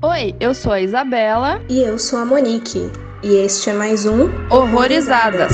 Oi, eu sou a Isabela. E eu sou a Monique. E este é mais um Horrorizadas.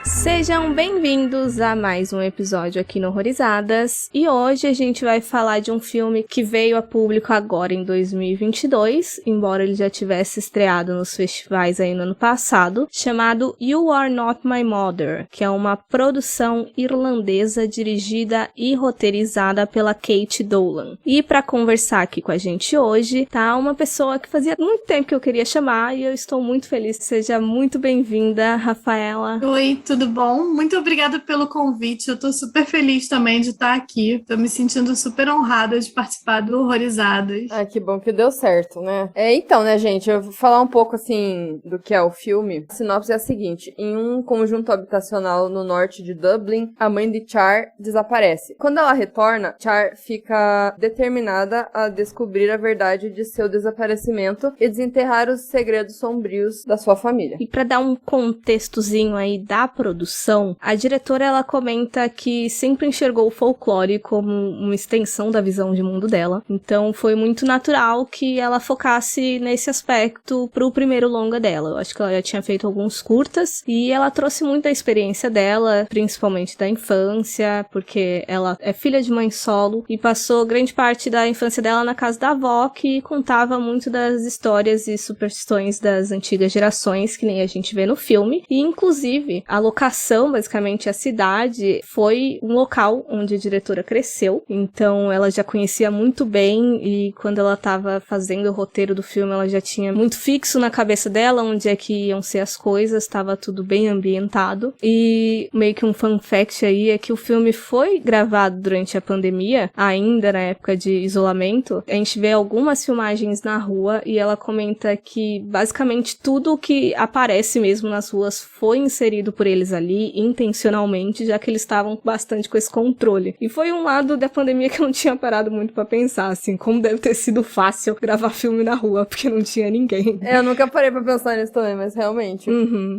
Sejam bem-vindos a mais um episódio aqui no Horrorizadas, e hoje a gente vai falar de um filme que veio a público agora em 2022, embora ele já tivesse estreado nos festivais aí no ano passado, chamado You Are Not My Mother, que é uma produção irlandesa dirigida e roteirizada pela Kate Dolan. E para conversar aqui com a gente hoje, tá uma pessoa que fazia muito tempo que eu queria chamar, e eu estou muito feliz. Seja muito bem-vinda, Rafaela. Oi, tudo bom? Muito obrigada pelo convite. Eu tô super feliz também de estar aqui. Tô me sentindo super honrada de participar do Horrorizadas. Ah, que bom que deu certo, né? Então, né, gente, eu vou falar um pouco, assim, do que é o filme. A sinopse é a seguinte: em um conjunto habitacional no norte de Dublin, a mãe de Char desaparece. Quando ela retorna, Char fica determinada a descobrir a verdade de seu desaparecimento e desenterrar os segredos sombrios da sua família. E para dar um contextozinho aí da produção, a diretora ela comenta que sempre enxergou o folclore como uma extensão da visão de mundo dela. Então foi muito natural que ela focasse nesse aspecto pro primeiro longa dela. Eu acho que ela já tinha feito alguns curtas e ela trouxe muito da experiência dela, principalmente da infância, porque ela é filha de mãe solo e passou grande parte da infância dela na casa da avó, que contava muito das histórias e superstições das antigas gerações, que nem a gente vê no filme. E inclusive a locação, basicamente a cidade, foi um local onde a diretora cresceu, então ela já conhecia muito bem, e quando ela estava fazendo o roteiro do filme, ela já tinha muito fixo na cabeça dela onde é que iam ser as coisas, estava tudo bem ambientado. E meio que um fun fact aí é que o filme foi gravado durante a pandemia, ainda na época de isolamento. A gente vê algumas filmagens na rua e ela comenta que basicamente tudo que aparece mesmo nas ruas foi inserido por eles ali intencionalmente, já que eles estavam bastante com esse controle. E foi um lado da pandemia que eu não tinha parado muito pra pensar, assim, como deve ter sido fácil gravar filme na rua, porque não tinha ninguém. Eu nunca parei pra pensar nisso também, mas realmente.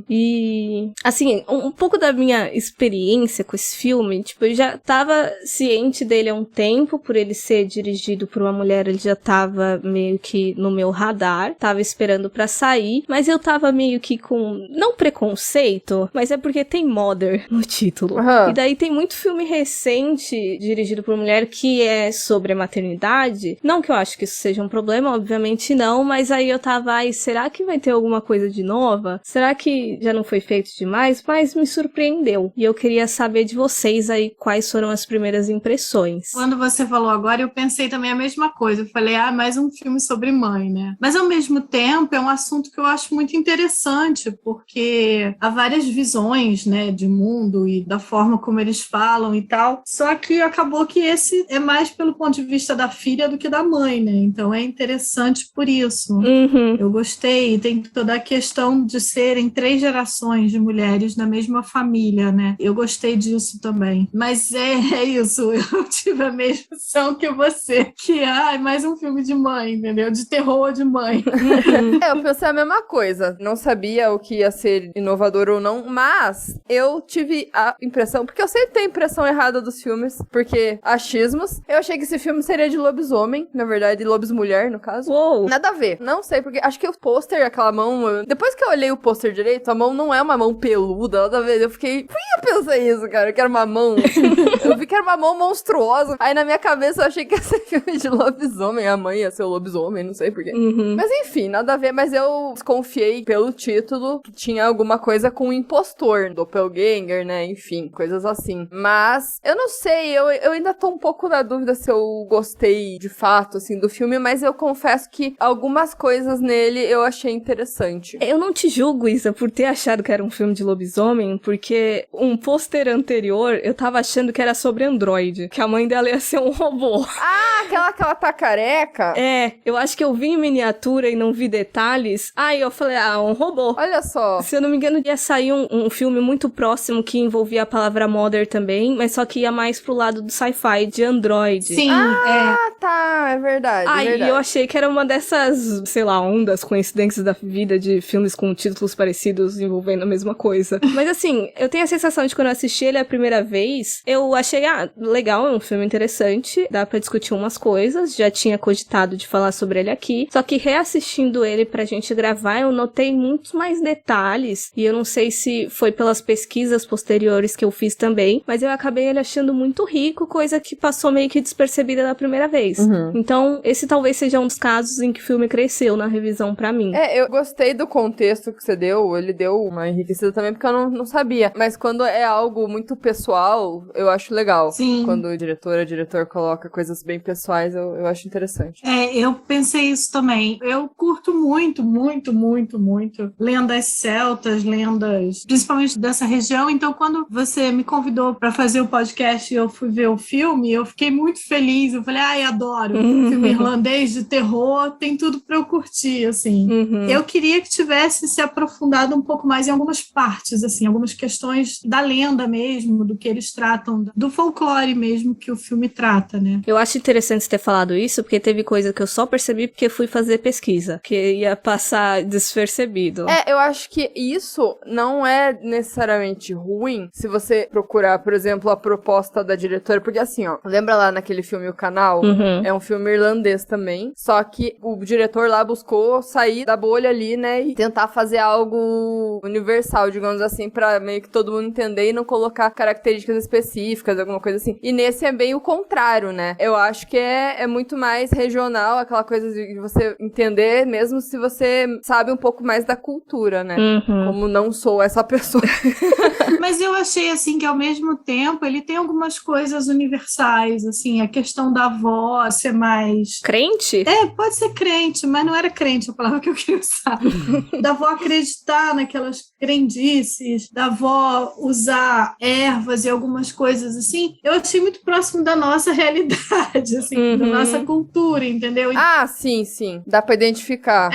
E, assim, um pouco da minha experiência com esse filme, tipo, eu já tava ciente dele há um tempo, por ele ser dirigido por uma mulher, ele já tava meio que no meu radar, tava esperando pra sair, mas eu tava meio que com, não preconceito, mas é porque tem Mother no título. E daí tem muito filme recente dirigido por mulher que é sobre a maternidade. Não que eu acho que isso seja um problema, obviamente não, mas aí eu tava, será que vai ter alguma coisa de nova? Será que já não foi feito demais? Mas me surpreendeu. E eu queria saber de vocês aí quais foram as primeiras impressões. Quando você falou agora, eu pensei também a mesma coisa. Eu falei, mais um filme sobre mãe, né? Mas ao mesmo tempo é um assunto que eu acho muito interessante, porque há várias visões, né, de mundo e da forma como eles falam e tal. Só que acabou que esse é mais pelo ponto de vista da filha do que da mãe, né? Então é interessante por isso. Eu gostei. Tem toda a questão de serem 3 gerações de mulheres na mesma família, né? Eu gostei disso também. Mas é isso. Eu tive a mesma visão que você. Que mais um filme de mãe, entendeu? De terror de mãe. Eu pensei a mesma coisa. Não sabia o que ia ser inovador ou não, mas eu tive a impressão, porque eu sempre tenho a impressão errada dos filmes, porque achismos. Eu achei que esse filme seria de lobisomem, na verdade, lobismulher, no caso. Uou. Nada a ver. Não sei, porque acho que o pôster, aquela mão... Depois que eu olhei o pôster direito, a mão não é uma mão peluda, nada a ver. Eu fiquei... Por que eu pensei isso, cara? Que era uma mão... Eu vi que era uma mão monstruosa. Aí na minha cabeça eu achei que ia ser filme de lobisomem. A mãe ia ser o lobisomem, não sei porquê. Mas enfim, nada a ver. Mas eu desconfiei pelo título que tinha alguma coisa com o impostor, doppelganger, né? Enfim, coisas assim. Mas eu não sei, eu ainda tô um pouco na dúvida se eu gostei de fato, assim, do filme, mas eu confesso que algumas coisas nele eu achei interessante. Eu não te julgo, Isa, por ter achado que era um filme de lobisomem, porque um pôster anterior, eu tava achando que era sobre Android, que a mãe dela ia ser um robô. Ah, aquela que ela tá careca? É, eu acho que eu vi em miniatura e não vi detalhes. Aí eu falei, um robô. Olha só. Se eu não me engano, ia sair um filme muito próximo que envolvia a palavra mother também, mas só que ia mais pro lado do sci-fi, de Android. Sim, Tá, é verdade. Aí eu achei que era uma dessas, sei lá, ondas, coincidências da vida de filmes com títulos parecidos envolvendo a mesma coisa. Mas assim, eu tenho a sensação de que quando eu assisti ele a primeira vez, eu achei, legal, é um filme interessante, dá pra discutir umas coisas, já tinha cogitado de falar sobre ele aqui, só que reassistindo ele pra gente gravar, eu notei muitos mais detalhes, e eu não sei se foi pelas pesquisas posteriores que eu fiz também, mas eu acabei ele achando muito rico, coisa que passou meio que despercebida da primeira vez. Então, esse talvez seja um dos casos em que o filme cresceu na revisão pra mim. Eu gostei do contexto que você deu, ele deu uma enriquecida também, porque eu não sabia. Mas quando é algo muito pessoal, eu acho legal. Sim. Quando o diretor coloca coisas bem pessoais, eu acho interessante. Eu pensei isso também. Eu curto muito, muito, muito, muito lendas celtas, lendas, principalmente dessa região. Então, quando você me convidou pra fazer o podcast e eu fui ver o filme, eu fiquei muito feliz. Eu falei, adoro. Filme irlandês de terror, tem tudo pra eu curtir, assim. Eu queria que tivesse se aprofundado um pouco mais em algumas partes, assim, algumas questões da lenda mesmo, do que eles tratam, do folclore mesmo que o filme trata, né? Eu acho interessante você ter falado isso, porque teve coisa que eu só percebi porque fui fazer pesquisa, que ia passar despercebido. Eu acho que isso não é necessariamente ruim se você procurar, por exemplo, a proposta da diretora, porque assim, lembra lá naquele filme O Canal? É um filme irlandês também, só que o diretor lá buscou sair da bolha ali, né, e tentar fazer algo universal, digamos assim, pra meio que todo mundo entender e não colocar características específicas, alguma coisa assim. E nesse é bem o contrário, né? Eu acho que é muito mais regional, aquela coisa de você entender, mesmo se você sabe um pouco mais da cultura, né? Como não sou essa pessoa. Mas eu achei, assim, que ao mesmo tempo ele tem algumas coisas universais, assim, a questão da avó ser mais... Crente? Pode ser crente, mas não era crente a palavra que eu queria usar. Da avó acreditar naquelas crendices, da avó usar ervas e algumas coisas assim, eu achei muito próximo da nossa realidade, assim, da nossa cultura, entendeu? Sim. Dá pra identificar.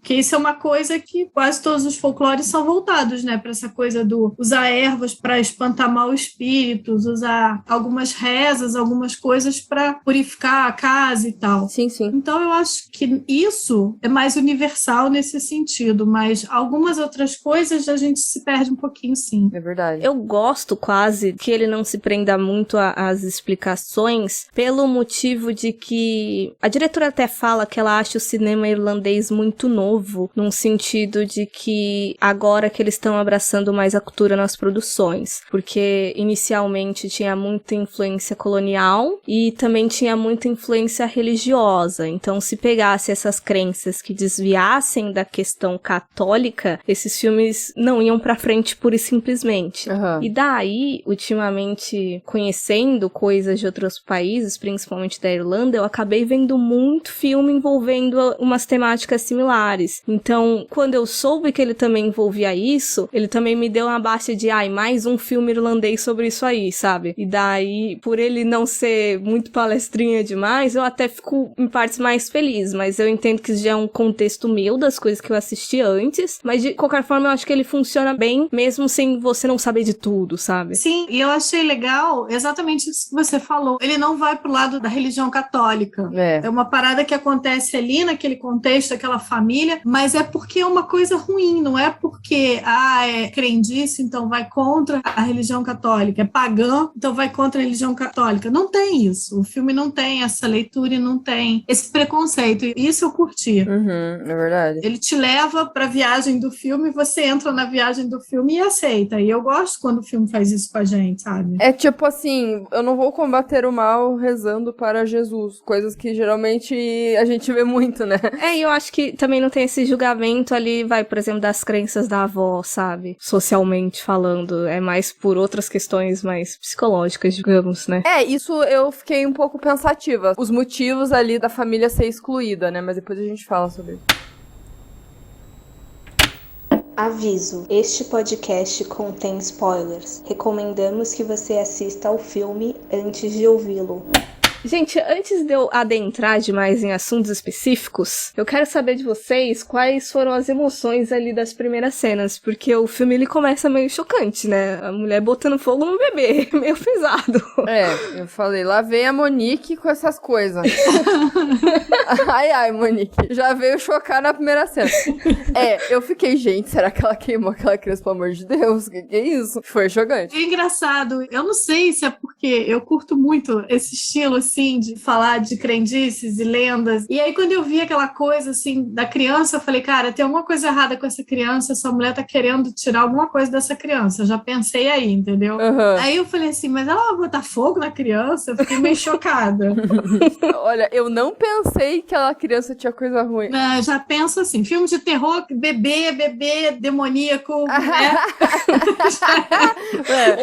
Que isso é uma coisa que quase todos os folclores são voltados, né, pra essa coisa do usar ervas pra espantar maus espíritos, usar algumas rezas, algumas coisas pra purificar a casa e tal. Sim. Então eu acho que isso é mais universal nesse sentido, mas algumas outras coisas a gente se perde um pouquinho, sim. É verdade. Eu gosto quase que ele não se prenda muito às explicações, pelo motivo de que a diretora até fala que ela acha o cinema irlandês muito novo, num sentido de que agora que eles estão abraçando mais a cultura nas produções, porque inicialmente tinha muita influência colonial e também tinha muita influência religiosa. Então, se pegasse essas crenças que desviassem da questão católica, esses filmes não iam pra frente pura e simplesmente. E daí, ultimamente, conhecendo coisas de outros países, principalmente da Irlanda, eu acabei vendo muito filme envolvendo umas temáticas similares. Então, quando eu soube que ele também envolvia isso, ele também me deu uma baixa de, mais um filme irlandês sobre isso aí, sabe? E daí, por ele não ser muito palestrinha demais, eu até fico, em partes, mais feliz, mas eu entendo que isso já é um contexto meu das coisas que eu assisti antes, mas de qualquer forma eu acho que ele funciona bem, mesmo sem você não saber de tudo, sabe? Sim, e eu achei legal exatamente isso que você falou. Ele não vai pro lado da religião católica. É uma parada que acontece ali naquele contexto, aquela família, mas é porque é uma coisa ruim, não é porque, é crendice, então vai contra a religião católica, é pagã, então vai contra a religião católica. Não tem isso. O filme não tem essa leitura e não tem esse preconceito. E isso eu curti. É verdade. Ele te leva pra viagem do filme, você entra na viagem do filme e aceita. E eu gosto quando o filme faz isso com a gente, sabe? É tipo assim, eu não vou combater o mal rezando para Jesus. Coisas que geralmente a gente vê muito, né? E eu acho que também não tem esse julgamento ali, por exemplo, das crenças da avó, sabe? Socialmente falando. É mais por outras questões mais psicológicas, digamos, né? Isso eu fiquei um pouco pensativa. Os motivos ali da família ser excluída, né? Mas depois a gente fala sobre isso. Aviso: este podcast contém spoilers. Recomendamos que você assista ao filme antes de ouvi-lo. Gente, antes de eu adentrar demais em assuntos específicos, eu quero saber de vocês quais foram as emoções ali das primeiras cenas, porque o filme ele começa meio chocante, né? A mulher botando fogo no bebê, meio pesado. Eu falei, lá vem a Monique com essas coisas. Ai, Monique, já veio chocar na primeira cena. Eu fiquei, gente, será que ela queimou aquela criança, pelo amor de Deus? Que é isso? Foi chocante. É engraçado, eu não sei se é porque eu curto muito esse estilo, assim, de falar de crendices e lendas. E aí, quando eu vi aquela coisa, assim, da criança, eu falei, cara, tem alguma coisa errada com essa criança, essa mulher tá querendo tirar alguma coisa dessa criança. Eu já pensei aí, entendeu? Uhum. Aí eu falei assim, mas ela vai botar fogo na criança? Eu fiquei meio chocada. Olha, eu não pensei que aquela criança tinha coisa ruim. Eu já penso assim, filme de terror, bebê demoníaco, né?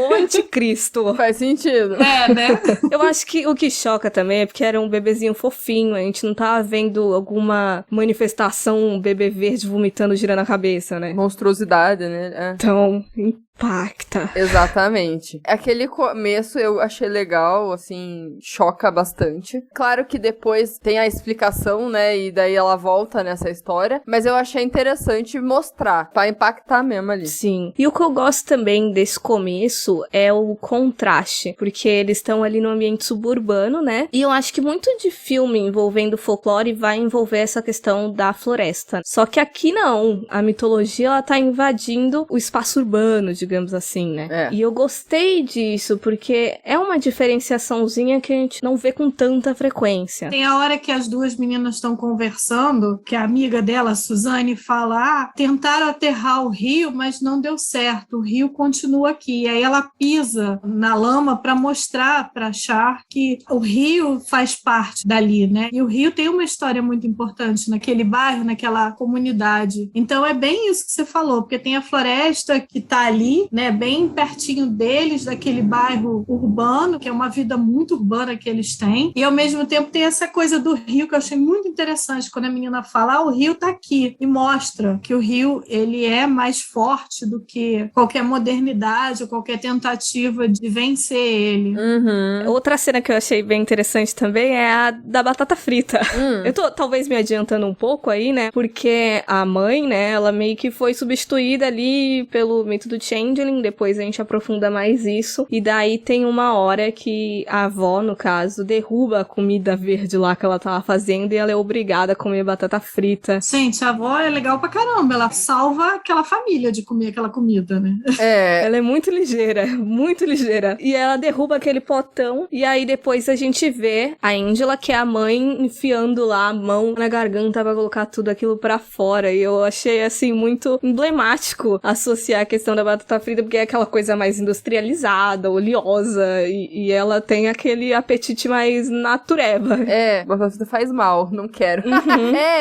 O anticristo. Faz sentido. Né? Eu acho que o que choca também é porque era um bebezinho fofinho, a gente não tava vendo alguma manifestação, um bebê verde vomitando, girando a cabeça, né? Monstruosidade, né? Então, impacta. Exatamente. Aquele começo eu achei legal, assim, choca bastante. Claro que depois tem a explicação, né, e daí ela volta nessa história, mas eu achei interessante mostrar, pra impactar mesmo ali. Sim. E o que eu gosto também desse começo é o contraste, porque eles estão ali no ambiente suburbano, né, e eu acho que muito de filme envolvendo folclore vai envolver essa questão da floresta. Só que aqui não, a mitologia ela tá invadindo o espaço urbano, digamos assim, né? E eu gostei disso, porque é uma diferenciaçãozinha que a gente não vê com tanta frequência. Tem a hora que as duas meninas estão conversando, que a amiga dela, a Suzane, fala, tentaram aterrar o rio, mas não deu certo, o rio continua aqui. E aí ela pisa na lama para mostrar para Char que o rio faz parte dali, né? E o rio tem uma história muito importante naquele bairro, naquela comunidade. Então é bem isso que você falou, porque tem a floresta que tá ali, né, bem pertinho deles, daquele bairro urbano, que é uma vida muito urbana que eles têm, e ao mesmo tempo tem essa coisa do rio que eu achei muito interessante, quando a menina fala, o rio tá aqui, e mostra que o rio, ele é mais forte do que qualquer modernidade ou qualquer tentativa de vencer ele. Uhum. Outra cena que eu achei bem interessante também é a da batata frita. Eu tô talvez me adiantando um pouco aí, né, porque a mãe, né, ela meio que foi substituída ali pelo mito do Changeling, depois a gente aprofunda mais isso, e daí tem uma hora que a avó, no caso, derruba a comida verde lá que ela tava fazendo e ela é obrigada a comer batata frita. Gente, a avó é legal pra caramba, ela salva aquela família de comer aquela comida, né? Ela é muito ligeira, e ela derruba aquele potão, e aí depois a gente vê a Angela, que é a mãe, enfiando lá a mão na garganta pra colocar tudo aquilo pra fora, e eu achei, assim, muito emblemático associar a questão da batata frita, porque é aquela coisa mais industrializada, oleosa, e ela tem aquele apetite mais natureba. Batata frita faz mal, não quero.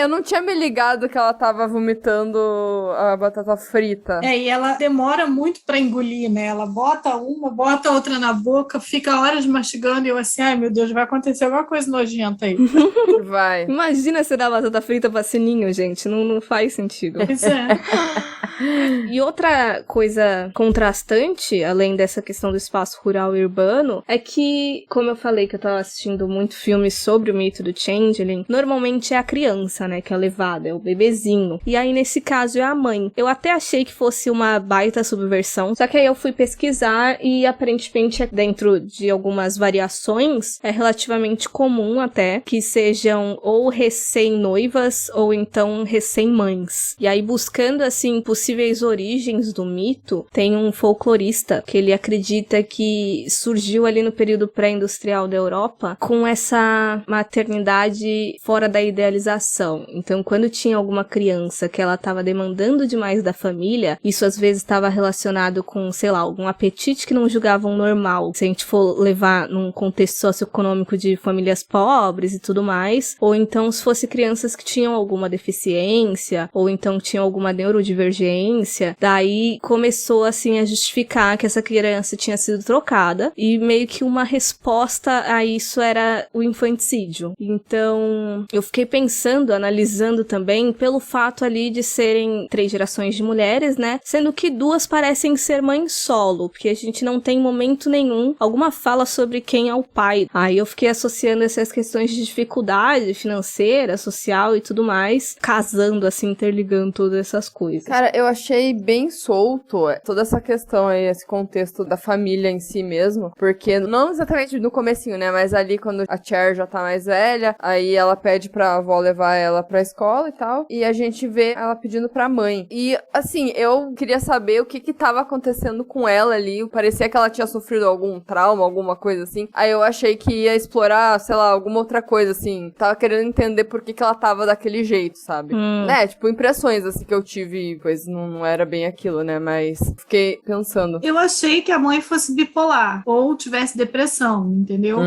Eu não tinha me ligado que ela tava vomitando a batata frita. E ela demora muito pra engolir, né? Ela bota uma, bota outra na boca, fica horas mastigando, e eu assim, ai meu Deus, vai acontecer alguma coisa nojenta aí. Vai. Imagina você dar batata frita pra sininho, gente, não faz sentido. Pois é. E outra coisa contrastante, além dessa questão do espaço rural e urbano, é que, como eu falei que eu tava assistindo muito filmes sobre o mito do Changeling, normalmente é a criança, né, que é levada, é o bebezinho. E aí, nesse caso, é a mãe. Eu até achei que fosse uma baita subversão, só que aí eu fui pesquisar e, aparentemente, dentro de algumas variações, é relativamente comum até que sejam ou recém-noivas ou então recém-mães. E aí, buscando, assim, possíveis origens do mito, tem um folclorista que ele acredita que surgiu ali no período pré-industrial da Europa com essa maternidade fora da idealização. Então, quando tinha alguma criança que ela estava demandando demais da família, isso às vezes estava relacionado com, sei lá, algum apetite que não julgavam normal. Se a gente for levar num contexto socioeconômico de famílias pobres e tudo mais, ou então se fosse crianças que tinham alguma deficiência, ou então tinham alguma neurodivergência, daí começou começou, assim, a justificar que essa criança tinha sido trocada, e meio que uma resposta a isso era o infanticídio. Então, eu fiquei pensando, analisando também, pelo fato ali de serem 3 gerações de mulheres, né? Sendo que 2 parecem ser mães solo, porque a gente não tem em momento nenhum alguma fala sobre quem é o pai. Aí eu fiquei associando essas questões de dificuldade financeira, social e tudo mais, casando, assim, interligando todas essas coisas. Cara, eu achei bem solto toda essa questão aí, esse contexto da família em si mesmo, porque não exatamente no comecinho, né, mas ali quando a Cher já tá mais velha, aí ela pede pra avó levar ela pra escola e tal, e a gente vê ela pedindo pra mãe. E, assim, eu queria saber o que tava acontecendo com ela ali, parecia que ela tinha sofrido algum trauma, alguma coisa assim, aí eu achei que ia explorar, sei lá, alguma outra coisa, assim, tava querendo entender por que ela tava daquele jeito, sabe? Né, tipo, impressões, assim, que eu tive, pois não era bem aquilo, né, mas fiquei pensando. Eu achei que a mãe fosse bipolar, ou tivesse depressão, entendeu?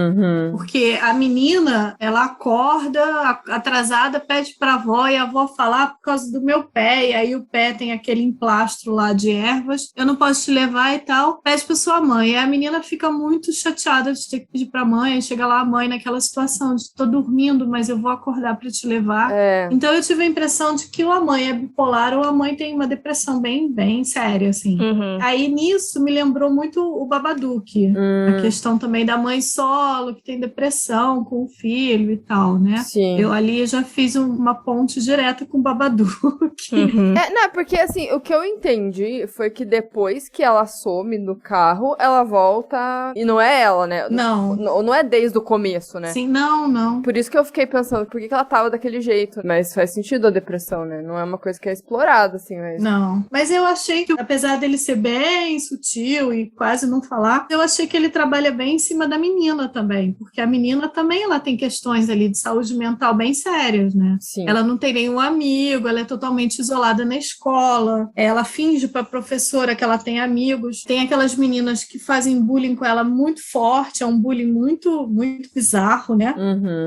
Porque a menina, ela acorda atrasada, pede pra avó, e a avó fala, por causa do meu pé, e aí o pé tem aquele emplastro lá de ervas, eu não posso te levar e tal, pede pra sua mãe. E a menina fica muito chateada de ter que pedir pra mãe, chega lá a mãe naquela situação de tô dormindo, mas eu vou acordar pra te levar. Então eu tive a impressão de que ou a mãe é bipolar ou a mãe tem uma depressão bem, bem séria, assim. Aí nisso me lembrou muito o Babadook, a questão também da mãe solo, que tem depressão com o filho e tal, né? Sim. Eu ali já fiz uma ponte direta com o Babadook. Não, porque assim, o que eu entendi foi que depois que ela some no carro, ela volta e não é ela, né? Não é desde o começo, né? Sim, não. Por isso que eu fiquei pensando, por que ela tava daquele jeito? Mas faz sentido a depressão, né? Não é uma coisa que é explorada, assim, mas... Não. Mas eu achei que, apesar dele ser bem sutil e quase não falar, eu achei que ele trabalha bem em cima da menina também. Porque a menina também, ela tem questões ali de saúde mental bem sérias, né? Sim. Ela não tem nenhum amigo, ela é totalmente isolada na escola, ela finge pra professora que ela tem amigos. Tem aquelas meninas que fazem bullying com ela muito forte, é um bullying muito, muito bizarro, né?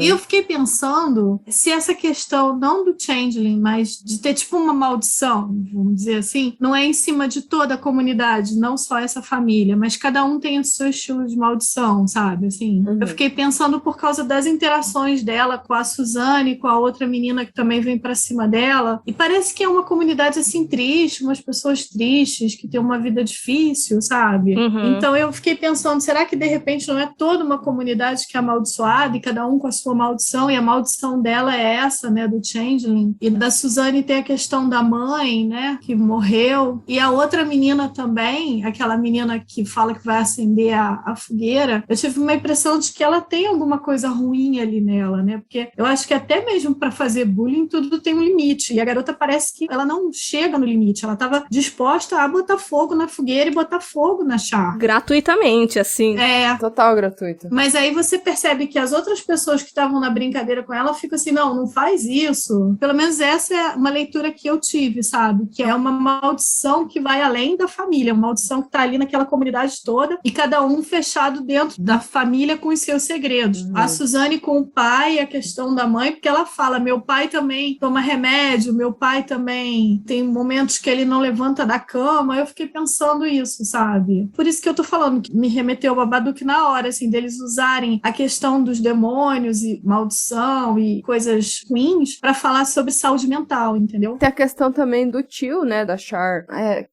E eu fiquei pensando se essa questão, não do changeling, mas de ter tipo uma maldição, vamos dizer assim, não é em cima de toda a comunidade, não só essa família, mas cada um tem o seu estilo de maldição, sabe? Assim, eu fiquei pensando por causa das interações dela com a Suzane, com a outra menina que também vem pra cima dela, e parece que é uma comunidade assim triste, umas pessoas tristes que têm uma vida difícil, sabe? Então eu fiquei pensando, será que de repente não é toda uma comunidade que é amaldiçoada e cada um com a sua maldição, e a maldição dela é essa, né, do changeling, e da Suzane tem a questão da mãe, né, que morreu, e a outra menina também, aquela menina que fala que vai acender a fogueira, eu tive uma impressão de que ela tem alguma coisa ruim ali nela, né, porque eu acho que até mesmo para fazer bullying tudo tem um limite, e a garota parece que ela não chega no limite, ela estava disposta a botar fogo na fogueira e botar fogo na Char. Gratuitamente, assim. Total gratuito. Mas aí você percebe que as outras pessoas que estavam na brincadeira com ela ficam assim, não faz isso. Pelo menos essa é uma leitura que eu tive, sabe? Que é uma maldição que vai além da família, uma maldição que tá ali naquela comunidade toda e cada um fechado dentro da família com os seus segredos. A Suzane com o pai, a questão da mãe, porque ela fala, meu pai também toma remédio, meu pai também tem momentos que ele não levanta da cama. Eu fiquei pensando isso, sabe? Por isso que eu tô falando, que me remeteu ao Babadook na hora, assim, deles usarem a questão dos demônios e maldição e coisas ruins pra falar sobre saúde mental, entendeu? Tem a questão também do tio, né, da Char.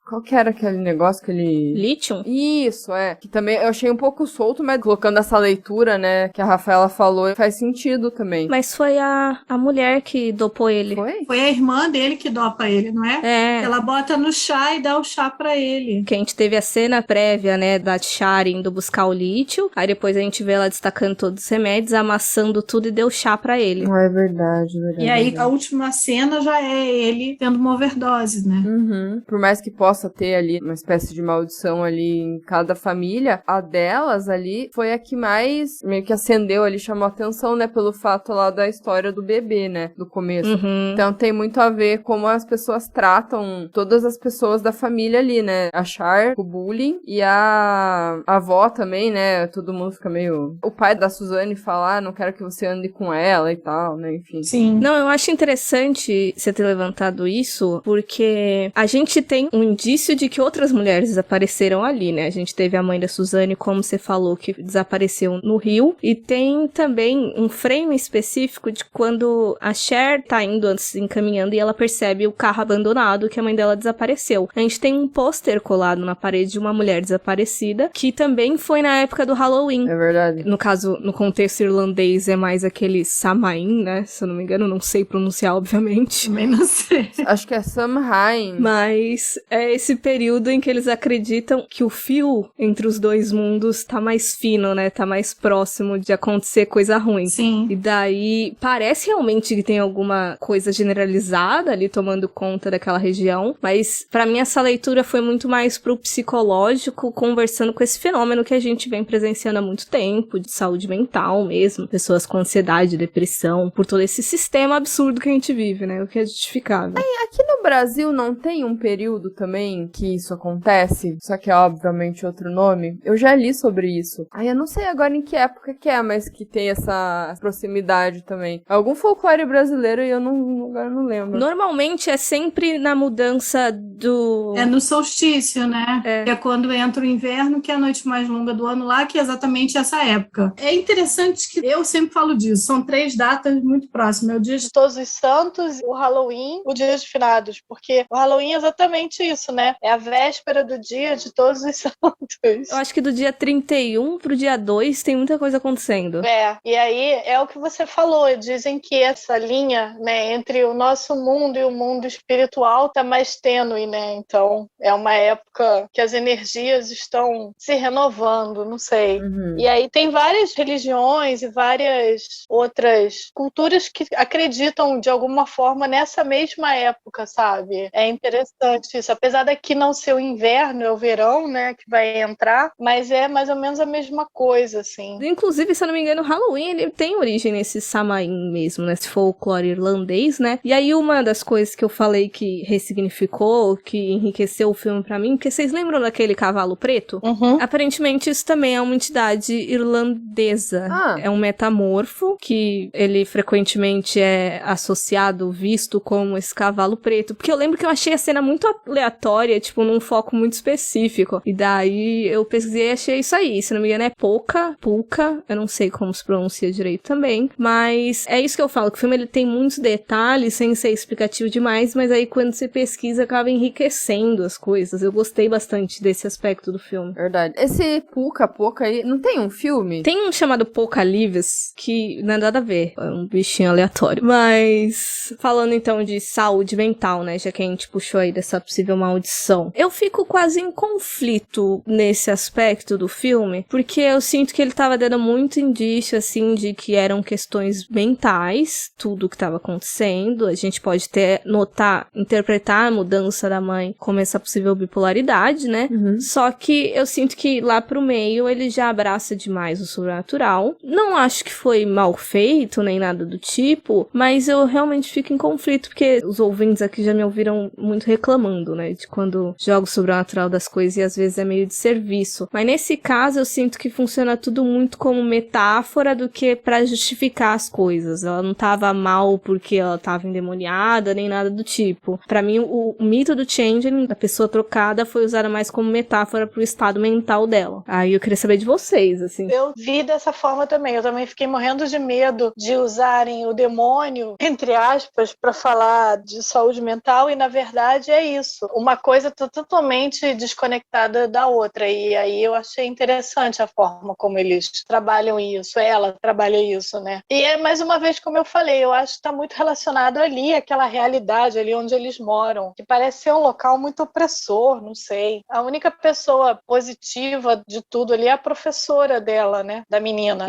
Qual que era aquele negócio que ele... Líthium? Isso, que também eu achei um pouco solto, mas colocando essa leitura, né, que a Rafaela falou, faz sentido também. Mas foi a mulher que dopou ele. Foi a irmã dele que dopa ele, não é? Ela bota no chá e dá o chá pra ele. Que a gente teve a cena prévia, né, da Char indo buscar o lítio, aí depois a gente vê ela destacando todos os remédios, amassando tudo e deu chá pra ele. É verdade. E aí a última cena já é ele tendo uma overdose, né? Por mais que possa ter ali uma espécie de maldição ali em cada família, a delas ali foi a que mais meio que acendeu ali, chamou atenção, né, pelo fato lá da história do bebê, né, do começo. Então tem muito a ver como as pessoas tratam todas as pessoas da família ali, né, a Char, o bullying, e a avó também, né, todo mundo fica meio... O pai da Suzane fala, não quero que você ande com ela e tal, né, enfim. Sim. Não, eu acho interessante você ter levantado isso, porque a gente tem um indício de que outras mulheres desapareceram ali, né? A gente teve a mãe da Suzane, como você falou, que desapareceu no Rio, e tem também um frame específico de quando a Cher tá indo, se encaminhando, e ela percebe o carro abandonado que a mãe dela desapareceu. A gente tem um pôster colado na parede de uma mulher desaparecida, que também foi na época do Halloween. É verdade. No caso, no contexto irlandês, é mais aquele Samhain, né? Se eu não me engano, não sei pronunciar, obviamente. Também não sei. Acho que é Samhain. Mas é esse período em que eles acreditam que o fio entre os dois mundos tá mais fino, né? Tá mais próximo de acontecer coisa ruim. Sim. E daí, parece realmente que tem alguma coisa generalizada ali tomando conta daquela região, mas pra mim essa leitura foi muito mais pro psicológico, conversando com esse fenômeno que a gente vem presenciando há muito tempo, de saúde mental mesmo, pessoas com ansiedade, depressão, por todo esse sistema absurdo que a gente vive, né? O que é justificável. Aqui no Brasil não tem um período também que isso acontece? Só que é obviamente outro nome. Eu já li sobre isso. Ai, eu não sei agora em que época que é, mas que tem essa proximidade também. Algum folclore brasileiro e agora não lembro. Normalmente é sempre na mudança do... É no solstício, né? Que é quando entra o inverno, que é a noite mais longa do ano lá, que é exatamente essa época. É interessante que eu sempre falo disso, são 3 datas muito próximas. É o dia de Todos os Santos, o Halloween, o dia de Finados, porque o Halloween é exatamente isso, né? É a véspera do dia de Todos os Santos. Eu acho que do dia 31 pro dia 2 tem muita coisa acontecendo. E aí é o que você falou, dizem que essa linha, né, entre o nosso mundo e o mundo espiritual tá mais tênue, né? Então é uma época que as energias estão se renovando, não sei. E aí tem várias religiões e várias outras culturas que acreditam de alguma forma nessa mesma época, sabe? É interessante isso, apesar daqui não ser o inverno, é o verão, né, que vai entrar, mas é mais ou menos a mesma coisa, assim. Inclusive, se eu não me engano, o Halloween, ele tem origem nesse Samhain mesmo, nesse folclore irlandês, né? E aí uma das coisas que eu falei que ressignificou, que enriqueceu o filme pra mim, porque vocês lembram daquele cavalo preto? Aparentemente isso também é uma entidade irlandesa. É um metamorfo que ele frequentemente é associado, visto como esse cavalo preto. Porque eu lembro que eu achei a cena muito aleatória, tipo, num foco muito específico. E daí eu pesquisei e achei isso aí. Se não me engano é Pulca, eu não sei como se pronuncia direito também. Mas é isso que eu falo, que o filme ele tem muitos detalhes, sem ser explicativo demais, mas aí quando você pesquisa acaba enriquecendo as coisas. Eu gostei bastante desse aspecto do filme. Verdade. Esse Pulca aí, não tem um filme? Tem um chamado Poucalives, que não é nada a ver, é um bichinho aleatório. Mas, falando então de saúde mental, né, já que a gente puxou aí dessa possível maldição, eu fico quase em conflito nesse aspecto do filme, porque eu sinto que ele tava dando muito indício, assim, de que eram questões mentais, tudo que tava acontecendo. A gente pode interpretar a mudança da mãe como essa possível bipolaridade, né? Só que eu sinto que lá pro meio ele já abraça demais o sobrenatural. Não acho que foi mal feito, nem nada do tipo, mas eu realmente fico em conflito, porque os ouvintes aqui já me ouviram muito reclamando, né, de quando jogo o sobrenatural das coisas e às vezes é meio de serviço. Mas nesse caso eu sinto que funciona tudo muito como metáfora do que pra justificar as coisas. Ela não tava mal porque ela tava endemoniada, nem nada do tipo. Pra mim, o mito do Changeling, da pessoa trocada, foi usada mais como metáfora pro estado mental dela. Aí eu queria saber de vocês, assim. Eu vi dessa forma também. Eu também fiquei morrendo de medo de usarem o demônio, entre aspas, pra falar de saúde mental, e na verdade é isso. Uma coisa tá totalmente desconectada da outra, e aí eu achei interessante a forma como eles trabalham isso, ela trabalha isso, né? E é mais uma vez, como eu falei, eu acho que tá muito relacionado ali, aquela realidade ali onde eles moram, que parece ser um local muito opressor, não sei. A única pessoa positiva de tudo ali é a professora dela, né? Da menina.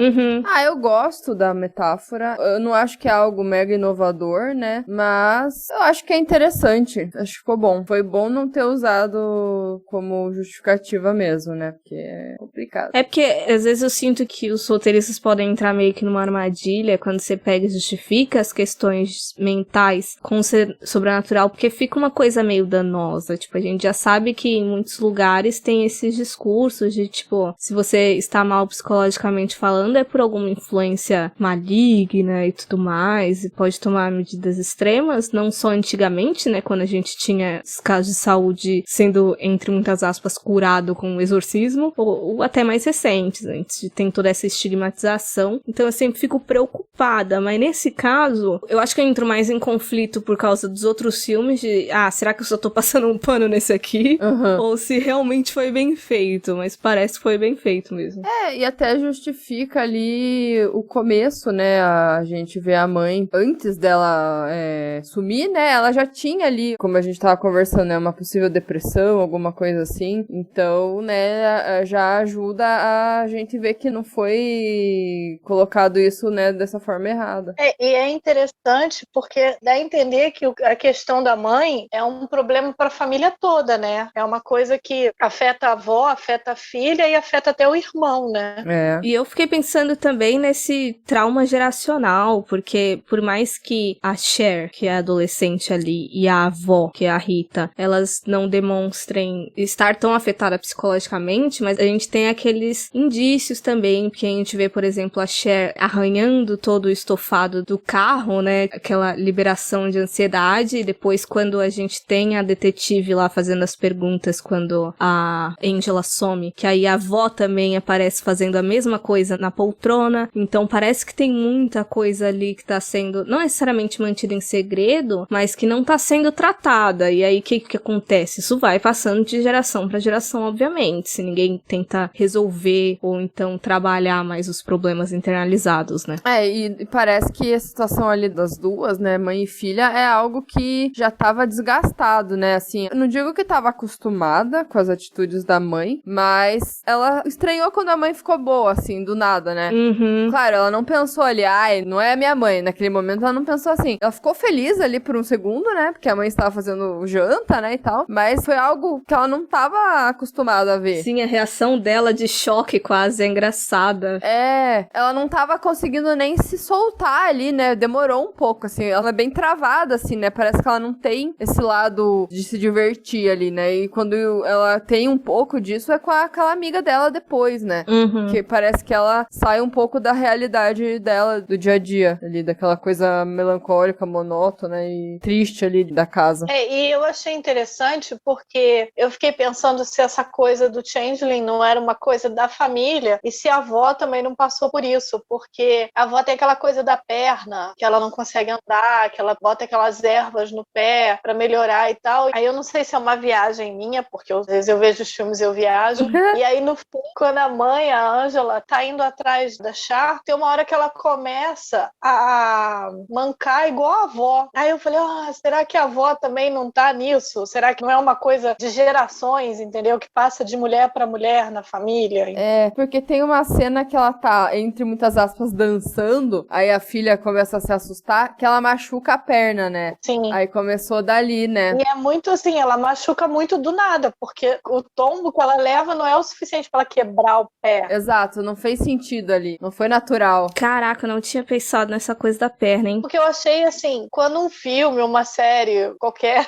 Eu gosto da metáfora. Eu não acho que é algo mega inovador, né? Mas eu acho que é interessante. Acho que ficou bom. Foi bom não ter usado como justificativa mesmo, né? Porque é complicado. É porque às vezes eu sinto que os roteiristas podem entrar meio que numa armadilha quando você pega e justifica as questões mentais com o sobrenatural, porque fica uma coisa meio danosa. Tipo, a gente já sabe que em muitos lugares tem esses discursos de, tipo, se você está mal psicologicamente falando, é por alguma influência maligna e tudo mais, e pode tomar medidas extremas, não só antigamente, né, quando a gente tinha os casos de saúde sendo, entre muitas aspas, curado com um exorcismo, ou até mais recentes, antes tem toda essa estigmatização. Então eu sempre fico preocupada, mas nesse caso, eu acho que eu entro mais em conflito por causa dos outros filmes de, será que eu só tô passando um pano nesse aqui? Uhum. Ou se realmente foi bem feito, mas parece que foi bem feito mesmo. E até justifica ali o começo, né, a gente vê a mãe, antes dela sumir, né, ela já tinha ali, como a gente tava conversando, né, uma possível depressão, alguma coisa assim, então, né, já ajuda a gente ver que não foi colocado isso, né, dessa forma errada. E é interessante porque dá a entender que a questão da mãe é um problema para a família toda, né, é uma coisa que afeta a avó, afeta a filha e afeta até o irmão, né. E eu fiquei pensando também nesse trauma geracional, porque por mais que a Cher, que é a adolescente ali, e a avó, que é a Rita, elas não demonstrem estar tão afetada psicologicamente, mas a gente tem aqueles indícios também, que a gente vê, por exemplo, a Cher arranhando todo o estofado do carro, né, aquela liberação de ansiedade, e depois quando a gente tem a detetive lá fazendo as perguntas, quando a Angela some, que aí a avó também aparece fazendo a mesma coisa na poltrona, então parece que tem muita coisa ali que tá sendo, não necessariamente mantida em segredo, mas que não tá sendo tratada, e aí o que acontece? Isso vai passando de geração pra geração, obviamente, se ninguém tenta resolver ou então trabalhar mais os problemas internalizados, né? E parece que a situação ali das duas, né, mãe e filha, é algo que já tava desgastado, né, assim, eu não digo que tava acostumada com as atitudes da mãe, mas ela estranhou quando a mãe ficou boa, assim, do nada, né? Uhum. Claro, ela não pensou ali, não é a minha mãe. Naquele momento ela não pensou assim. Ela ficou feliz ali por um segundo, né? Porque a mãe estava fazendo janta, né, e tal. Mas foi algo que ela não estava acostumada a ver. Sim, a reação dela de choque quase é engraçada. Ela não estava conseguindo nem se soltar ali, né? Demorou um pouco, assim. Ela é bem travada, assim, né? Parece que ela não tem esse lado de se divertir ali, né? E quando ela tem um pouco disso é com aquela amiga dela depois, né? Uhum. Que parece que ela sai um pouco da realidade dela, do dia a dia, ali, daquela coisa melancólica, monótona e triste ali da casa. E eu achei interessante porque eu fiquei pensando se essa coisa do Changeling não era uma coisa da família e se a avó também não passou por isso, porque a avó tem aquela coisa da perna, que ela não consegue andar, que ela bota aquelas ervas no pé pra melhorar e tal. Aí eu não sei se é uma viagem minha, porque às vezes eu vejo os filmes e eu viajo, e aí no fim, quando a mãe, a Angela, tá indo atrás da Char, tem uma hora que ela começa a mancar igual a avó. Aí eu falei, será que a avó também não tá nisso? Será que não é uma coisa de gerações, entendeu? Que passa de mulher pra mulher na família? Porque tem uma cena que ela tá, entre muitas aspas, dançando, aí a filha começa a se assustar, que ela machuca a perna, né? Sim. Aí começou dali, né? E é muito assim, ela machuca muito do nada, porque o tombo que ela leva não é o suficiente pra ela quebrar o pé. Exato, não fez sentido ali, não foi natural. Caraca, eu não tinha pensado nessa coisa da perna, hein? Porque eu achei assim, quando um filme, uma série, qualquer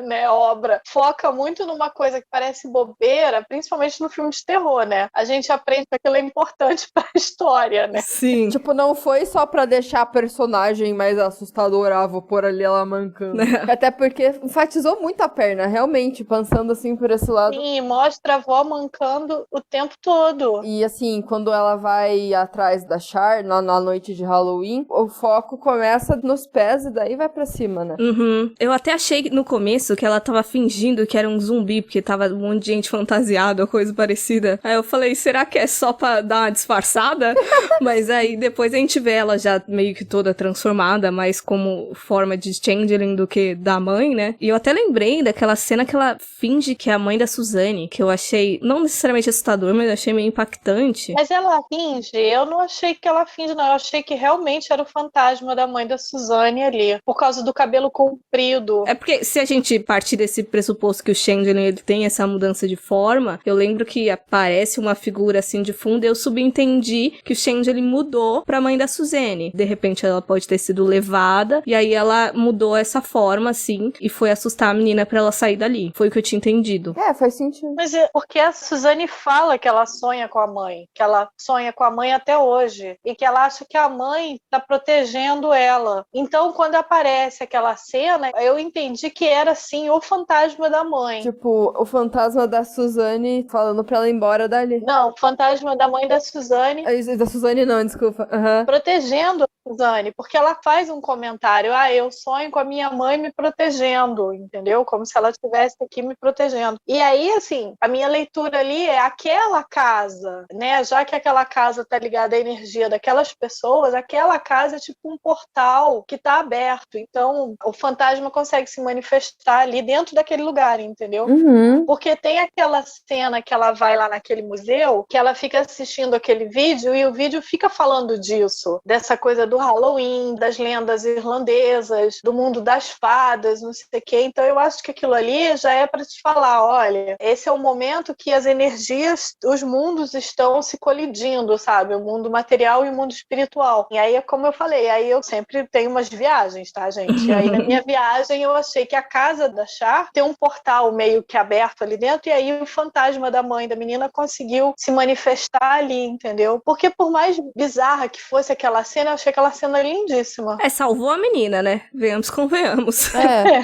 né, obra, foca muito numa coisa que parece bobeira, principalmente no filme de terror, né? A gente aprende que aquilo é importante pra história, né? Sim. Tipo, não foi só pra deixar a personagem mais assustadora, vou pôr ali ela mancando. Até porque enfatizou muito a perna, realmente, pensando assim por esse lado. Sim, mostra a avó mancando o tempo todo. E assim, quando ela vai atrás da Char, na noite de Halloween, o foco começa nos pés e daí vai pra cima, né? Uhum. Eu até achei no começo que ela tava fingindo que era um zumbi, porque tava um monte de gente fantasiada ou coisa parecida. Aí eu falei, será que é só pra dar uma disfarçada? Mas aí depois a gente vê ela já meio que toda transformada, mais como forma de Changeling do que da mãe, né? E eu até lembrei daquela cena que ela finge que é a mãe da Suzanne, que eu achei, não necessariamente assustador, mas eu achei meio impactante. Mas ela finge? Eu não achei que ela finge, não. Eu achei que realmente era o fantasma da mãe da Suzanne ali, por causa do cabelo comprido. É porque se a gente partir desse pressuposto que o Changeling ele tem essa mudança de forma, eu lembro que aparece uma figura assim de fundo e eu subentendi que o Changeling mudou pra mãe da Suzanne. De repente ela pode ter sido levada e aí ela mudou essa forma assim e foi assustar a menina pra ela sair dali. Foi o que eu tinha entendido. Faz sentido. Mas é porque a Suzanne fala que ela sonha com a mãe, que ela sonha com a mãe até hoje, e que ela acha que a mãe tá protegendo ela. Então, quando aparece aquela cena, eu entendi que era, sim, o fantasma fantasma da mãe. Tipo, o fantasma da Suzane falando pra ela ir embora dali. Não, o fantasma da mãe da Suzane. Da Suzane não, desculpa. Uhum. Protegendo a Suzane, porque ela faz um comentário, eu sonho com a minha mãe me protegendo, entendeu? Como se ela estivesse aqui me protegendo. E aí, assim, a minha leitura ali é aquela casa, né? Já que aquela casa tá ligada à energia daquelas pessoas, aquela casa é tipo um portal que tá aberto. Então, o fantasma consegue se manifestar ali dentro daquele lugar, entendeu? Uhum. Porque tem aquela cena que ela vai lá naquele museu, que ela fica assistindo aquele vídeo e o vídeo fica falando disso, dessa coisa do Halloween, das lendas irlandesas, do mundo das fadas, não sei o quê. Então eu acho que aquilo ali já é para te falar, olha, esse é o momento que as energias, os mundos estão se colidindo, sabe? O mundo material e o mundo espiritual. E aí é como eu falei, aí eu sempre tenho umas viagens, tá, gente? E aí na minha viagem eu achei que a casa da Char tem um portal meio que aberto ali dentro, e aí o fantasma da mãe da menina conseguiu se manifestar ali, entendeu? Porque por mais bizarra que fosse aquela cena, eu achei aquela cena lindíssima. Salvou a menina, né? Venhamos, convenhamos.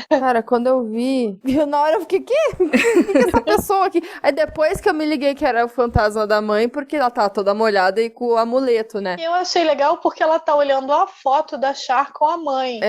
Cara, quando eu vi, na hora eu fiquei, que essa pessoa aqui? Aí depois que eu me liguei que era o fantasma da mãe, porque ela tava toda molhada e com o amuleto, né? Eu achei legal porque ela tá olhando a foto da Char com a mãe.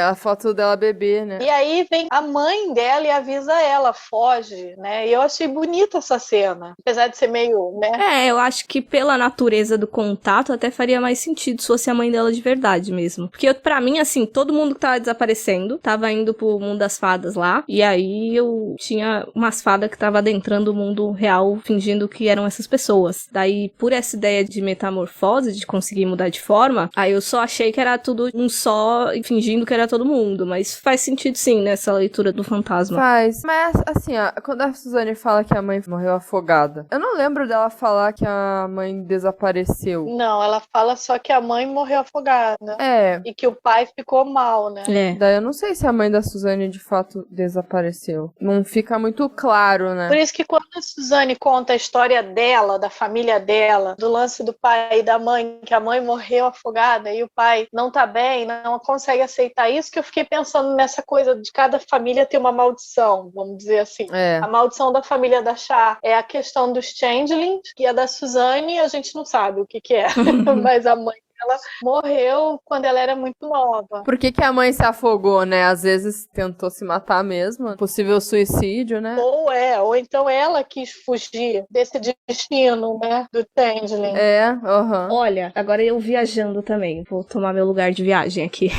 A foto dela bebê, né? E aí vem a mãe dela e avisa ela, foge, né? E eu achei bonita essa cena. Apesar de ser meio, né? Eu acho que pela natureza do contato até faria mais sentido se fosse a mãe dela de verdade mesmo. Porque pra mim, assim, todo mundo que tava desaparecendo tava indo pro mundo das fadas lá. E aí eu tinha umas fadas que tava adentrando o mundo real, fingindo que eram essas pessoas. Daí, por essa ideia de metamorfose, de conseguir mudar de forma, aí eu só achei que era tudo um só, fingindo que era todo mundo. Mas faz sentido sim, nessa leitura do fantasma. Faz. Mas, assim, quando a Suzane fala que a mãe morreu afogada, eu não lembro dela falar que a mãe desapareceu. Não, ela fala só que a mãe morreu afogada. E que o pai ficou mal, né? Daí eu não sei se a mãe da Suzane de fato desapareceu. Não fica muito claro, né? Por isso que quando a Suzane conta a história dela, da família dela, do lance do pai e da mãe, que a mãe morreu afogada e o pai não tá bem, não consegue aceitar isso, que eu fiquei pensando nessa coisa de cada família ter uma maldição, vamos dizer assim. A maldição da família da Char é a questão dos changelings, e a da Suzane a gente não sabe o que é, mas a mãe ela morreu quando ela era muito nova. Por que a mãe se afogou, né? Às vezes tentou se matar mesmo. Possível suicídio, né? Ou então ela quis fugir desse destino, né? Do changeling. Olha, agora eu viajando também. Vou tomar meu lugar de viagem aqui.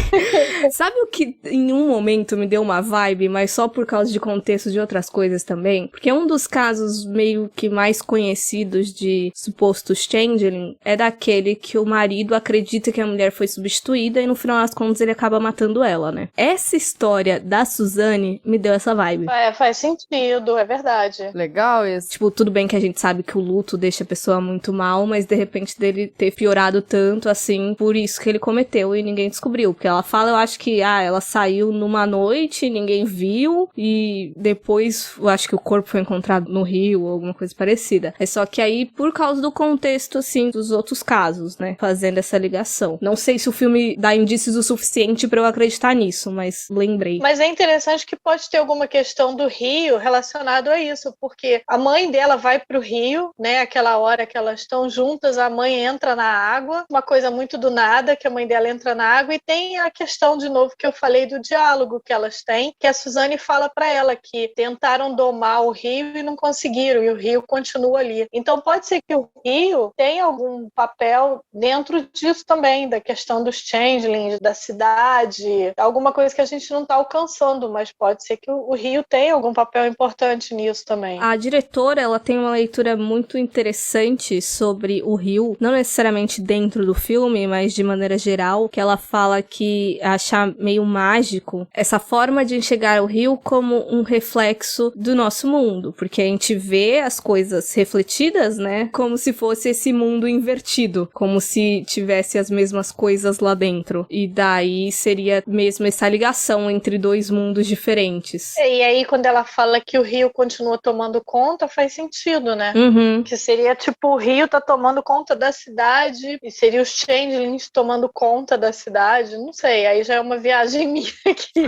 Sabe o que em um momento me deu uma vibe, mas só por causa de contexto de outras coisas também? Porque um dos casos meio que mais conhecidos de supostos changeling é daquele que o marido acredita que a mulher foi substituída e no final das contas ele acaba matando ela, né? Essa história da Suzane me deu essa vibe. Faz sentido, é verdade. Legal isso. Tipo, tudo bem que a gente sabe que o luto deixa a pessoa muito mal, mas de repente dele ter piorado tanto assim, por isso que ele cometeu e ninguém descobriu. Porque ela fala, eu acho que, ela saiu numa noite, ninguém viu e depois eu acho que o corpo foi encontrado no rio ou alguma coisa parecida. É só que aí, por causa do contexto, assim, dos outros casos, né? Fazendo essa ligação. Não sei se o filme dá indícios o suficiente pra eu acreditar nisso, mas lembrei. Mas é interessante que pode ter alguma questão do rio relacionado a isso, porque a mãe dela vai pro rio, né? Aquela hora que elas estão juntas, a mãe entra na água, uma coisa muito do nada, que a mãe dela entra na água, e tem a questão, de novo, que eu falei do diálogo que elas têm, que a Suzane fala pra ela que tentaram domar o rio e não conseguiram, e o rio continua ali. Então pode ser que o rio tenha algum papel dentro disso também, da questão dos changelings, da cidade, alguma coisa que a gente não está alcançando, mas pode ser que o rio tenha algum papel importante nisso também. A diretora, ela tem uma leitura muito interessante sobre o rio, não necessariamente dentro do filme, mas de maneira geral, que ela fala que achar meio mágico essa forma de enxergar o rio como um reflexo do nosso mundo, porque a gente vê as coisas refletidas, né, como se fosse esse mundo invertido, como se tivesse tivesse as mesmas coisas lá dentro. E daí seria mesmo essa ligação entre dois mundos diferentes. E aí, quando ela fala que o rio continua tomando conta, faz sentido, né? Uhum. Que seria tipo, o rio tá tomando conta da cidade e seria os changelings tomando conta da cidade. Não sei, aí já é uma viagem minha aqui.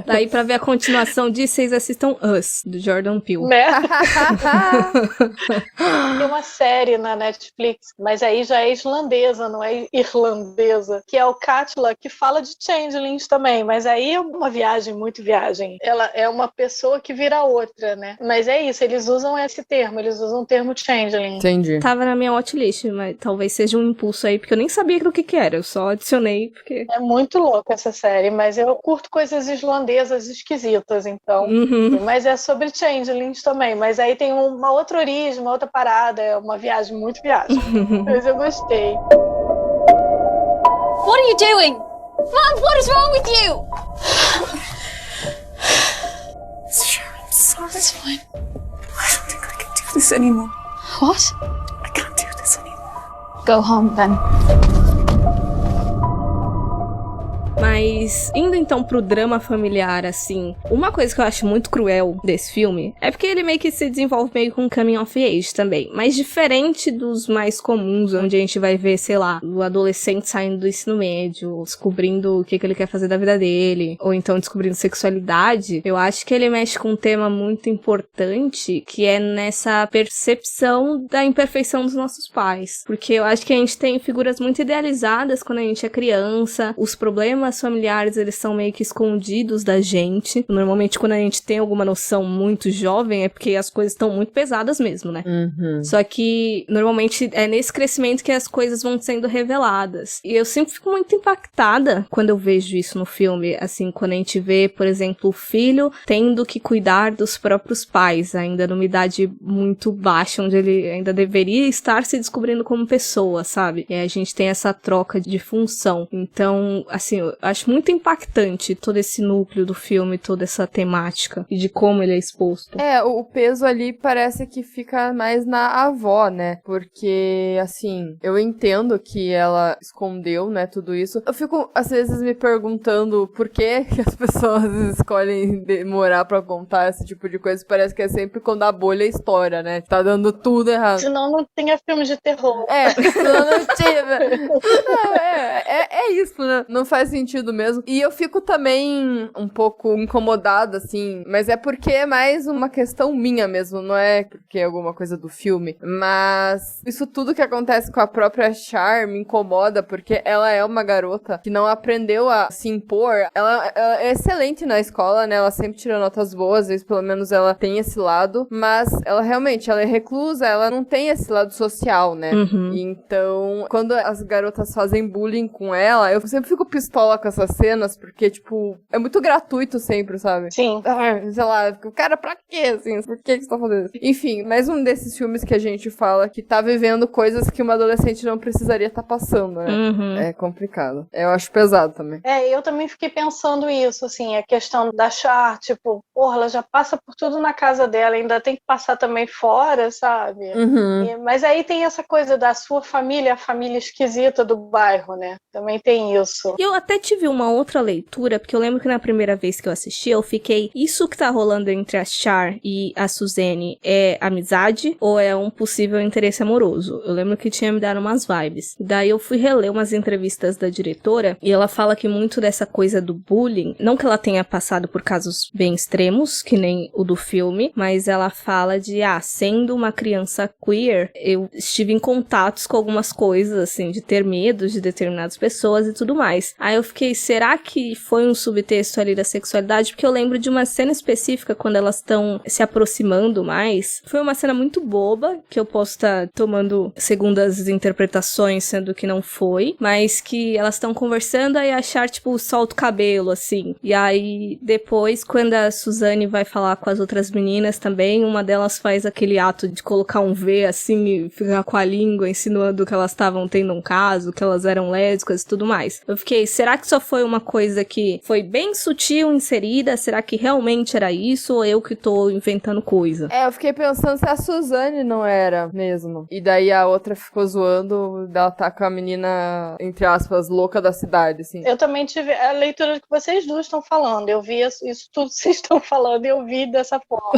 Daí, pra ver a continuação disso, vocês assistam Us, do Jordan Peele. Né? Tem uma série na Netflix, mas aí já é islandesa, não é irlandesa, que é o Katla, que fala de changelings também, mas aí é uma viagem, muito viagem. Ela é uma pessoa que vira outra, né? Mas é isso, eles usam esse termo, eles usam o termo changeling. Entendi. Tava na minha watchlist, mas talvez seja um impulso aí, porque eu nem sabia do que era, eu só adicionei porque... É muito louca essa série, mas eu curto coisas islandesas esquisitas, então. Uhum. Mas é sobre changelings também, mas aí tem uma outra origem, uma outra parada, é uma viagem, muito viagem. Mas eu gostei. What are you doing? Mom, what is wrong with you? Sharon, sorry. It's fine. I don't think I can do this anymore. What? I can't do this anymore. Go home then. Mas, indo então pro drama familiar, assim, uma coisa que eu acho muito cruel desse filme é porque ele meio que se desenvolve meio com um coming of age também. Mas diferente dos mais comuns, onde a gente vai ver, sei lá, o adolescente saindo do ensino médio, descobrindo o que ele quer fazer da vida dele, ou então descobrindo sexualidade, eu acho que ele mexe com um tema muito importante, que é nessa percepção da imperfeição dos nossos pais. Porque eu acho que a gente tem figuras muito idealizadas quando a gente é criança, os problemas familiares, eles são meio que escondidos da gente. Normalmente, quando a gente tem alguma noção muito jovem, é porque as coisas estão muito pesadas mesmo, né? Uhum. Só que, normalmente, é nesse crescimento que as coisas vão sendo reveladas. E eu sempre fico muito impactada quando eu vejo isso no filme. Assim, quando a gente vê, por exemplo, o filho tendo que cuidar dos próprios pais, ainda numa idade muito baixa, onde ele ainda deveria estar se descobrindo como pessoa, sabe? E a gente tem essa troca de função. Então, assim, eu acho muito impactante todo esse núcleo do filme, toda essa temática e de como ele é exposto. É, o peso ali parece que fica mais na avó, né? Porque, assim, eu entendo que ela escondeu, né, tudo isso. Eu fico, às vezes, me perguntando por que as pessoas escolhem demorar pra contar esse tipo de coisa. Parece que é sempre quando a bolha estoura, né? Tá dando tudo errado. Senão não tinha filme de terror. Senão não tinha. Não, é isso, né? Não faz sentido mesmo. E eu fico também um pouco incomodada, assim, mas é porque é mais uma questão minha mesmo, não é porque é alguma coisa do filme. Mas isso tudo que acontece com a própria Char me incomoda, porque ela é uma garota que não aprendeu a se impor. Ela é excelente na escola, né? Ela sempre tira notas boas, às vezes pelo menos ela tem esse lado, mas ela realmente, ela é reclusa, ela não tem esse lado social, né? Uhum. Então, quando as garotas fazem bullying com ela, eu sempre fico pistola com essas cenas, porque, tipo, é muito gratuito sempre, sabe? Sim. Sei lá, cara, pra quê, assim? Por que você tá fazendo isso? Enfim, mais um desses filmes que a gente fala que tá vivendo coisas que uma adolescente não precisaria estar passando, né? Uhum. É complicado. Eu acho pesado também. Eu também fiquei pensando isso, assim, a questão da Char, tipo, porra, ela já passa por tudo na casa dela, ainda tem que passar também fora, sabe? Uhum. Mas aí tem essa coisa da sua família, a família esquisita do bairro, né? Também tem isso. E eu até tive uma outra leitura, porque eu lembro que na primeira vez que eu assisti, eu fiquei, isso que tá rolando entre a Char e a Suzanne é amizade ou é um possível interesse amoroso? Eu lembro que tinha me dado umas vibes. Daí eu fui reler umas entrevistas da diretora e ela fala que muito dessa coisa do bullying, não que ela tenha passado por casos bem extremos, que nem o do filme, mas ela fala de, sendo uma criança queer, eu estive em contatos com algumas coisas, assim, de ter medo de determinadas pessoas e tudo mais. Aí eu fiquei, será que foi um subtexto ali da sexualidade? Porque eu lembro de uma cena específica quando elas estão se aproximando mais. Foi uma cena muito boba, que eu posso estar tomando segundas interpretações, sendo que não foi, mas que elas estão conversando, aí a Char, tipo, solta o cabelo, assim. E aí, depois, quando a Suzanne vai falar com as outras meninas também, uma delas faz aquele ato de colocar um V, assim, e ficar com a língua, insinuando que elas estavam tendo um caso, que elas eram lésbicas e tudo mais. Eu fiquei, será que só foi uma coisa que foi bem sutil inserida? Será que realmente era isso ou eu que tô inventando coisa? Eu fiquei pensando se a Suzane não era mesmo. E daí a outra ficou zoando, ela tá com a menina, entre aspas, louca da cidade, assim. Eu também tive a leitura que vocês duas estão falando. Eu vi isso tudo que vocês estão falando e eu vi dessa forma.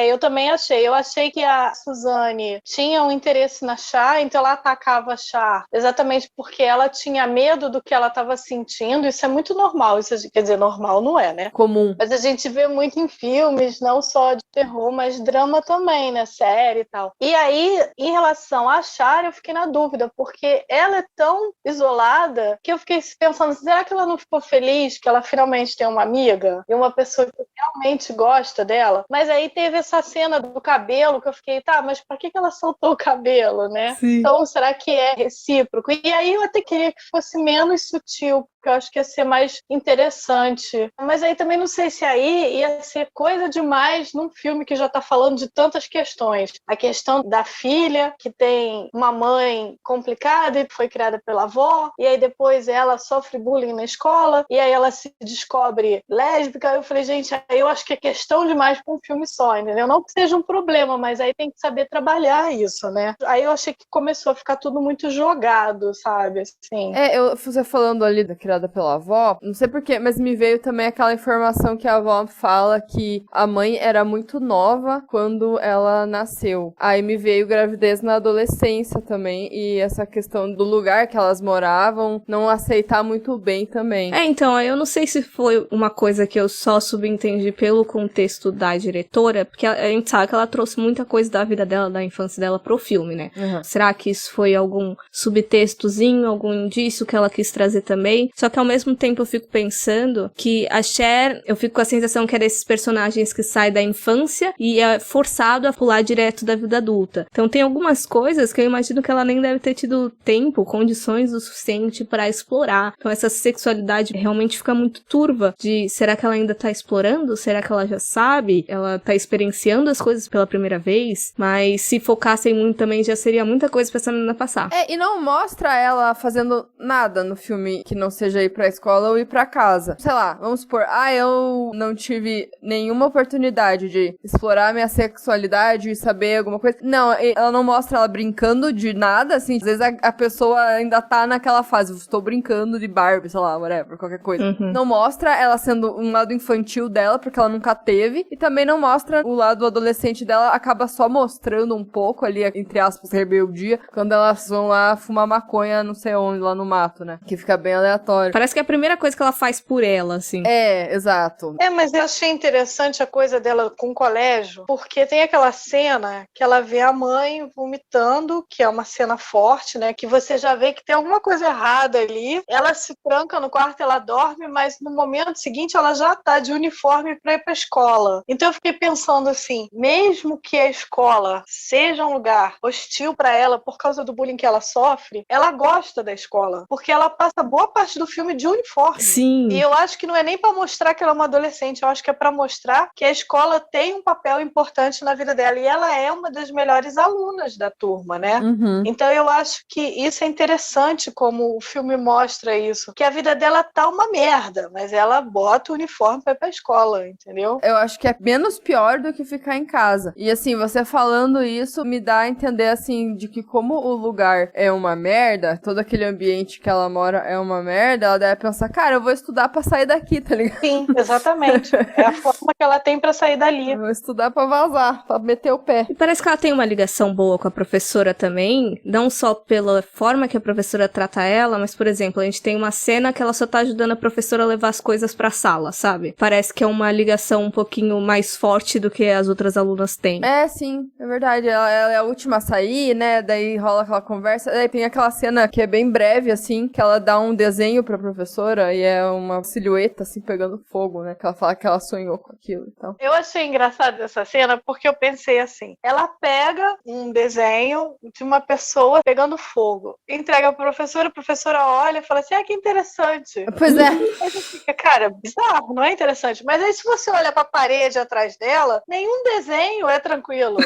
Eu também achei. Eu achei que a Suzane tinha um interesse na Char, então ela atacava a Char exatamente porque ela tinha medo do que ela estava sentindo. Isso é muito normal. Isso, quer dizer, normal não é, né? Comum. Mas a gente vê muito em filmes, não só de terror, mas drama também, né? Série e tal. E aí, em relação a Char, eu fiquei na dúvida, porque ela é tão isolada que eu fiquei pensando, será que ela não ficou feliz que ela finalmente tem uma amiga? E uma pessoa que realmente gosta dela? Mas aí teve essa cena do cabelo que eu fiquei, tá, mas pra que ela soltou o cabelo, né? Sim. Então, será que é recíproco? E aí eu até queria que fosse menos sutil, porque eu acho que ia ser mais interessante. Mas aí também não sei se aí ia ser coisa demais num filme que já tá falando de tantas questões. A questão da filha, que tem uma mãe complicada e foi criada pela avó, e aí depois ela sofre bullying na escola, e aí ela se descobre lésbica. Eu falei, gente, aí eu acho que é questão demais pra um filme só, entendeu? Não que seja um problema, mas aí tem que saber trabalhar isso, né? Aí eu achei que começou a ficar tudo muito jogado, sabe? Assim. Você falando ali da criada pela avó, não sei porquê, mas me veio também aquela informação que a avó fala que a mãe era muito nova quando ela nasceu. Aí me veio gravidez na adolescência também, e essa questão do lugar que elas moravam, não aceitar muito bem também. Então, eu não sei se foi uma coisa que eu só subentendi pelo contexto da diretora, porque a gente sabe que ela trouxe muita coisa da vida dela, da infância dela pro filme, né? Uhum. Será que isso foi algum subtextozinho, algum indício que ela quis trazer também? Só que ao mesmo tempo eu fico pensando que a Cher, eu fico com a sensação que é desses personagens que saem da infância e é forçado a pular direto da vida adulta. Então tem algumas coisas que eu imagino que ela nem deve ter tido tempo, condições o suficiente pra explorar. Então essa sexualidade realmente fica muito turva de, será que ela ainda tá explorando? Será que ela já sabe? Ela tá experienciando as coisas pela primeira vez? Mas se focassem muito também já seria muita coisa pra essa menina passar. E não mostra ela fazendo nada no filme que não seja ir pra escola ou ir pra casa. Sei lá, vamos supor, eu não tive nenhuma oportunidade de explorar minha sexualidade e saber alguma coisa. Não, ela não mostra ela brincando de nada, assim. Às vezes a pessoa ainda tá naquela fase, estou brincando de Barbie, sei lá, whatever, qualquer coisa. Uhum. Não mostra ela sendo um lado infantil dela, porque ela nunca teve, e também não mostra o lado adolescente dela, acaba só mostrando um pouco ali, entre aspas, rebeldia, quando elas vão lá fumar maconha não sei onde, lá no mato, né? Que fica bem aleatório. Parece que é a primeira coisa que ela faz por ela, assim. Exato. Mas eu achei interessante a coisa dela com o colégio, porque tem aquela cena que ela vê a mãe vomitando, que é uma cena forte, né? Que você já vê que tem alguma coisa errada ali. Ela se tranca no quarto, ela dorme, mas no momento seguinte ela já tá de uniforme pra ir pra escola. Então eu fiquei pensando assim, mesmo que a escola seja um lugar hostil pra ela por causa do bullying que ela sofre, ela gosta da escola, porque ela passa boa parte do filme de uniforme. Sim. E eu acho que não é nem pra mostrar que ela é uma adolescente, eu acho que é pra mostrar que a escola tem um papel importante na vida dela, e ela é uma das melhores alunas da turma, né? Uhum. Então eu acho que isso é interessante como o filme mostra isso, que a vida dela tá uma merda, mas ela bota o uniforme pra ir pra escola, entendeu? Eu acho que é menos pior do que ficar em casa. E assim, você falando isso me dá a entender, assim, de que como o lugar é uma merda, todo aquele ambiente que ela mora é uma merda, ela deve pensar, cara, eu vou estudar pra sair daqui, tá ligado? Sim, exatamente. É a forma que ela tem pra sair dali. Eu vou estudar pra vazar, pra meter o pé. E parece que ela tem uma ligação boa com a professora também, não só pela forma que a professora trata ela, mas, por exemplo, a gente tem uma cena que ela só tá ajudando a professora a levar as coisas pra sala, sabe? Parece que é uma ligação um pouquinho mais forte do que as outras alunas têm. Sim, é verdade. Ela é a última a sair, né? Daí rola aquela conversa. Daí tem aquela cena que é bem breve, assim, que ela dá um desenho pra professora e é uma silhueta, assim, pegando fogo, né? Que ela fala que ela sonhou com aquilo e tal. Eu achei engraçado essa cena porque eu pensei assim, ela pega um desenho de uma pessoa pegando fogo, entrega pra professora, a professora olha e fala assim, que interessante. Pois é. Aí você fica, cara, bizarro, não é interessante. Mas aí se você olha pra parede atrás dela, nenhum desenho é tranquilo.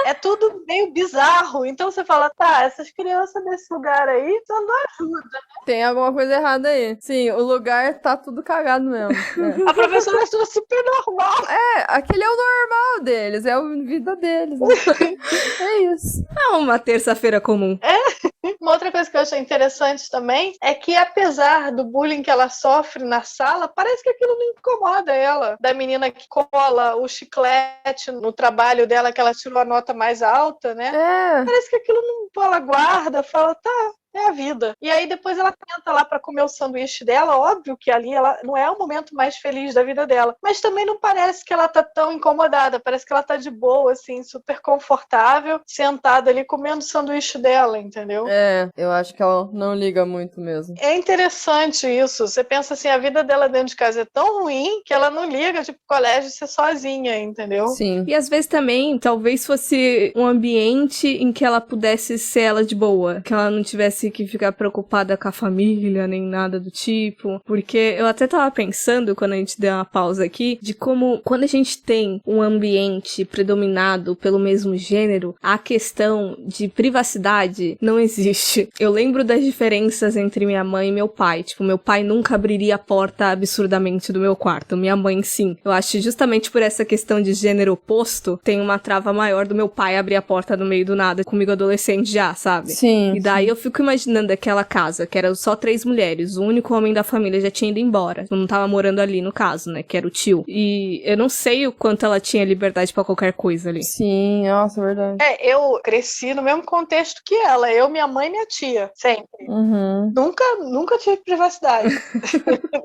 É tudo meio bizarro. Então você fala, tá, essas crianças desse lugar aí, isso não ajuda. Tem alguma coisa errada aí? Sim, o lugar tá tudo cagado mesmo. A professora achou super normal. Aquele é o normal deles, é a vida deles. Né? É isso. É uma terça-feira comum. Uma outra coisa que eu achei interessante também é que, apesar do bullying que ela sofre na sala, parece que aquilo não incomoda ela. Da menina que cola o chiclete no trabalho dela, que ela tirou a nota mais alta, né? Parece que aquilo não... Ela guarda, fala, tá... É a vida. E aí depois ela tenta lá pra comer o sanduíche dela, óbvio que ali ela não é o momento mais feliz da vida dela, mas também não parece que ela tá tão incomodada, parece que ela tá de boa, assim, super confortável, sentada ali comendo o sanduíche dela, entendeu? Eu acho que ela não liga muito mesmo. É interessante isso, você pensa assim, a vida dela dentro de casa é tão ruim que ela não liga, tipo, colégio ser sozinha, entendeu? Sim. E às vezes também, talvez fosse um ambiente em que ela pudesse ser ela de boa, que ela não tivesse que ficar preocupada com a família, nem nada do tipo, porque eu até tava pensando, quando a gente deu uma pausa aqui, de como, quando a gente tem um ambiente predominado pelo mesmo gênero, a questão de privacidade não existe. Eu lembro das diferenças entre minha mãe e meu pai, tipo, meu pai nunca abriria a porta absurdamente do meu quarto, minha mãe sim. Eu acho que justamente por essa questão de gênero oposto, tem uma trava maior do meu pai abrir a porta no meio do nada, comigo adolescente já, sabe? Sim. E daí eu fico imaginando aquela casa, que era só 3 mulheres, o único homem da família já tinha ido embora, não tava morando ali no caso, né, que era o tio. E eu não sei o quanto ela tinha liberdade pra qualquer coisa ali. Sim, nossa, verdade. Eu cresci no mesmo contexto que ela, eu, minha mãe e minha tia, sempre. Uhum. Nunca tive privacidade.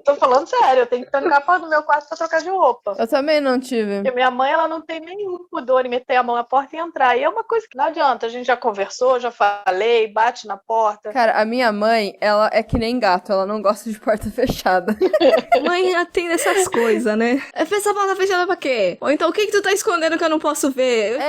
Tô falando sério, eu tenho que trancar a porta do meu quarto pra trocar de roupa. Eu também não tive. Porque minha mãe, ela não tem nenhum pudor em meter a mão na porta e entrar. E é uma coisa que não adianta, a gente já conversou, já falei, bate na porta. Cara, a minha mãe, ela é que nem gato, ela não gosta de porta fechada. Mãe atende essas coisas, né? Essa porta fechada pra quê? Ou então, o que tu tá escondendo que eu não posso ver?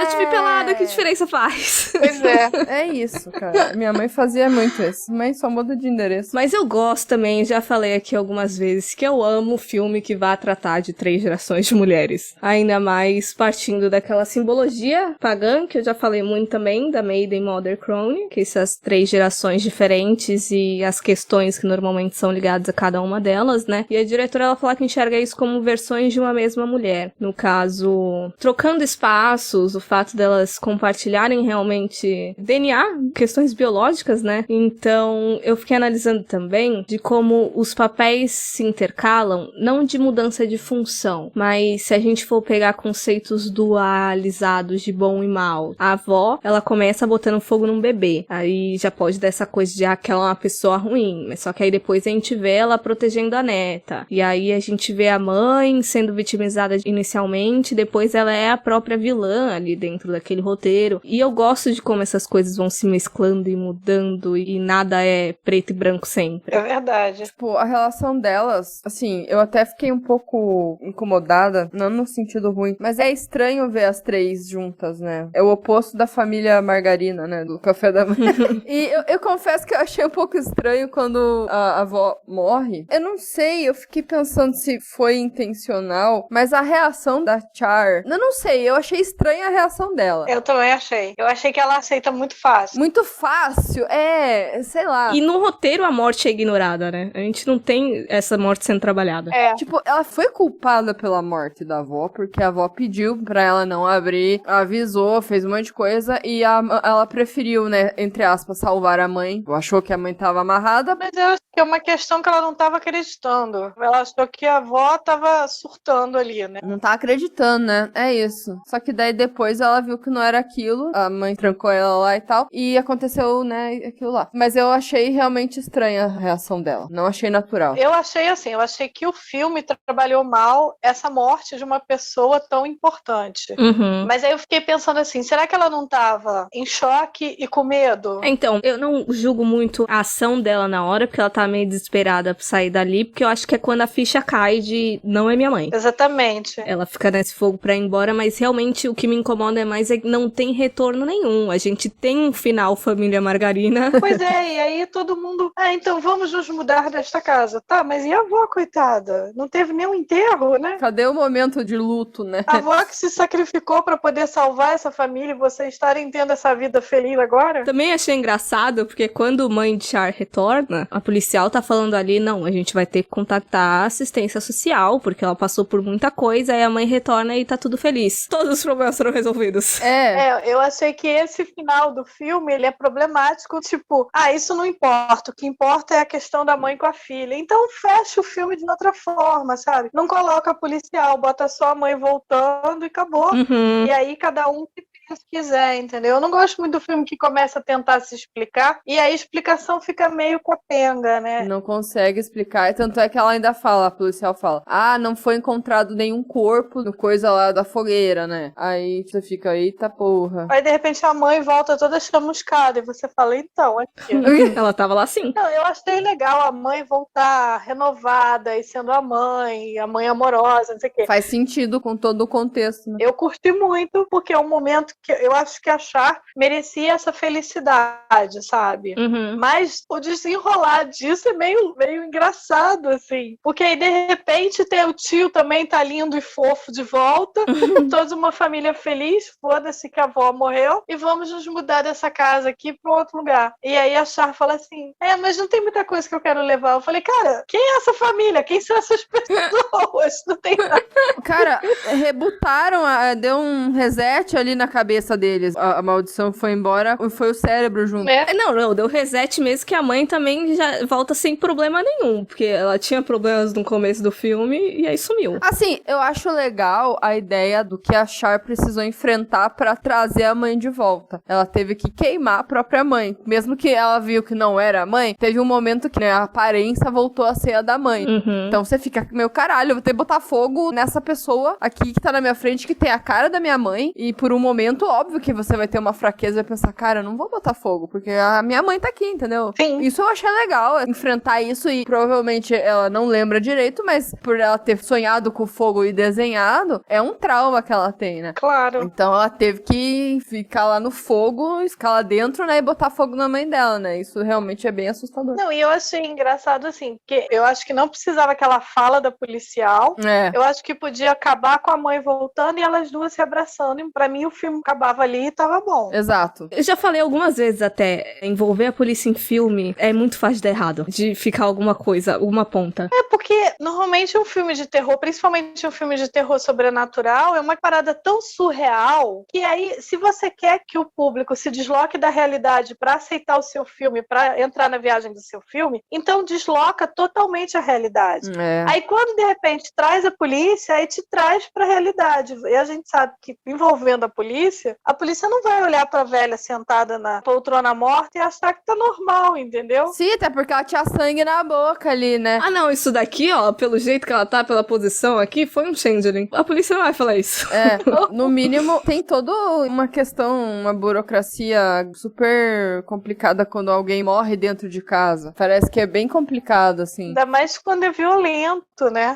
Eu te vi pelada, que diferença faz? Pois é. É isso, cara. Minha mãe fazia muito isso. Mãe só muda de endereço. Mas eu gosto também, já falei aqui algumas vezes, que eu amo filme que vá tratar de 3 gerações de mulheres. Ainda mais partindo daquela simbologia pagã, que eu já falei muito também, da Maiden Mother Crone, que essas 3 gerações diferentes e as questões que normalmente são ligadas a cada uma delas, né? E a diretora, ela fala que enxerga isso como versões de uma mesma mulher. No caso, trocando espaços, o fato delas compartilharem realmente DNA, questões biológicas, né? Então, eu fiquei analisando também de como os papéis se intercalam, não de mudança de função, mas se a gente for pegar conceitos dualizados de bom e mal, a avó, ela começa botando fogo num bebê, aí já pode dar essa coisa de que ela é uma pessoa ruim, mas só que aí depois a gente vê ela protegendo a neta, e aí a gente vê a mãe sendo vitimizada inicialmente, depois ela é a própria vilã ali dentro daquele roteiro, e eu gosto de como essas coisas vão se mesclando e mudando, e nada é preto e branco sempre. É verdade. Tipo, a relação delas, assim, eu até fiquei um pouco incomodada, não no sentido ruim, mas é estranho ver as 3 juntas, né? É o oposto da família Margarina, né? Do café da manhã. E eu confesso que eu achei um pouco estranho quando a avó morre. Eu não sei, eu fiquei pensando se foi intencional, mas a reação da Char, eu não sei, eu achei estranha a reação dela. Eu também achei. Eu achei que ela aceita muito fácil. Muito fácil, sei lá. E no roteiro a morte é ignorada, né? A gente não tem essa morte sendo trabalhada. Tipo, ela foi culpada pela morte da avó, porque a avó pediu pra ela não abrir, avisou, fez um monte de coisa, e ela preferiu, né, entre aspas, salvar a mãe. Achou que a mãe tava amarrada. Mas eu acho que é uma questão que ela não tava acreditando. Ela achou que a avó tava surtando ali, né? Não tá acreditando, né? É isso. Só que daí depois ela viu que não era aquilo, a mãe trancou ela lá e tal, e aconteceu, né, aquilo lá. Mas eu achei realmente estranha a reação dela. Não achei natural. Eu achei assim, eu achei que o filme trabalhou mal essa morte de uma pessoa tão importante. Uhum. Mas aí eu fiquei pensando assim, será que ela não tava em choque e com medo? Então, eu não julgo muito a ação dela na hora, porque ela tá meio desesperada pra sair dali, porque eu acho que é quando a ficha cai de não é minha mãe. Exatamente. Ela fica nesse fogo pra ir embora, mas realmente o que me incomoda mais é que não tem retorno nenhum. A gente tem um final família Margarina. Pois é, e aí todo mundo, então vamos nos mudar desta casa. Tá, mas e a avó, coitada? Não teve nenhum enterro, né? Cadê o momento de luto, né? A avó que se sacrificou pra poder salvar essa família e vocês estarem tendo essa vida feliz agora? Também achei engraçado engraçado, porque quando mãe de Char retorna, a policial tá falando ali, não, a gente vai ter que contactar a assistência social, porque ela passou por muita coisa, aí a mãe retorna e tá tudo feliz. Todos os problemas foram resolvidos. Eu achei que esse final do filme, ele é problemático, tipo, isso não importa, o que importa é a questão da mãe com a filha. Então fecha o filme de outra forma, sabe? Não coloca a policial, bota só a mãe voltando e acabou. Uhum. E aí cada um que se quiser, entendeu? Eu não gosto muito do filme que começa a tentar se explicar e aí a explicação fica meio capenga, né? Não consegue explicar, e tanto é que ela ainda fala, a policial fala, não foi encontrado nenhum corpo no coisa lá da fogueira, né? Aí você fica, eita porra. Aí de repente a mãe volta toda chamuscada e você fala, então, aqui. Ela tava lá sim. Não, eu achei legal a mãe voltar renovada e sendo a mãe amorosa, não sei o quê. Faz sentido com todo o contexto, né? Eu curti muito, porque é um momento que eu acho que a Char merecia essa felicidade, sabe? Uhum. Mas o desenrolar disso é meio engraçado, assim. Porque aí, de repente, tem o tio também tá lindo e fofo de volta, toda uma família feliz, foda-se que a avó morreu, e vamos nos mudar dessa casa aqui para outro lugar. E aí a Char fala assim, mas não tem muita coisa que eu quero levar. Eu falei, cara, quem é essa família? Quem são essas pessoas? Não tem nada. Cara, rebutaram, deu um reset ali na cabeça deles. A maldição foi embora e foi o cérebro junto. Não, deu reset mesmo, que a mãe também já volta sem problema nenhum, porque ela tinha problemas no começo do filme e aí sumiu. Assim, eu acho legal a ideia do que a Char precisou enfrentar pra trazer a mãe de volta. Ela teve que queimar a própria mãe. Mesmo que ela viu que não era a mãe, teve um momento que, né, a aparência voltou a ser a da mãe. Uhum. Então você fica, meu caralho, eu vou ter que botar fogo nessa pessoa aqui que tá na minha frente, que tem a cara da minha mãe, e por um momento, óbvio que você vai ter uma fraqueza e vai pensar, cara, eu não vou botar fogo, porque a minha mãe tá aqui, entendeu? Sim. Isso eu achei legal, enfrentar isso, e provavelmente ela não lembra direito, mas por ela ter sonhado com fogo e desenhado, é um trauma que ela tem, né? Claro. Então ela teve que ficar lá no fogo, ficar lá dentro, né, e botar fogo na mãe dela, né? Isso realmente é bem assustador. Não, e eu achei engraçado assim, porque eu acho que não precisava aquela fala da policial. Eu acho que podia acabar com a mãe voltando e elas duas se abraçando. E pra mim o filme acabava ali e tava bom. Exato. Eu já falei algumas vezes até, envolver a polícia em filme é muito fácil de dar errado, de ficar alguma coisa, alguma ponta. Porque normalmente um filme de terror, principalmente um filme de terror sobrenatural, é uma parada tão surreal que aí, se você quer que o público se desloque da realidade pra aceitar o seu filme, pra entrar na viagem do seu filme, então desloca totalmente a realidade. Aí quando de repente traz a polícia, aí te traz pra realidade. E a gente sabe que envolvendo a polícia não vai olhar pra velha sentada na poltrona morta e achar que tá normal, entendeu? Sim, até porque ela tinha sangue na boca ali, né? Ah, não, isso daqui, ó, pelo jeito que ela tá, pela posição aqui, foi um changeling. A polícia não vai falar isso. No mínimo, tem toda uma questão, uma burocracia super complicada quando alguém morre dentro de casa. Parece que é bem complicado, assim. Ainda mais quando é violento, né?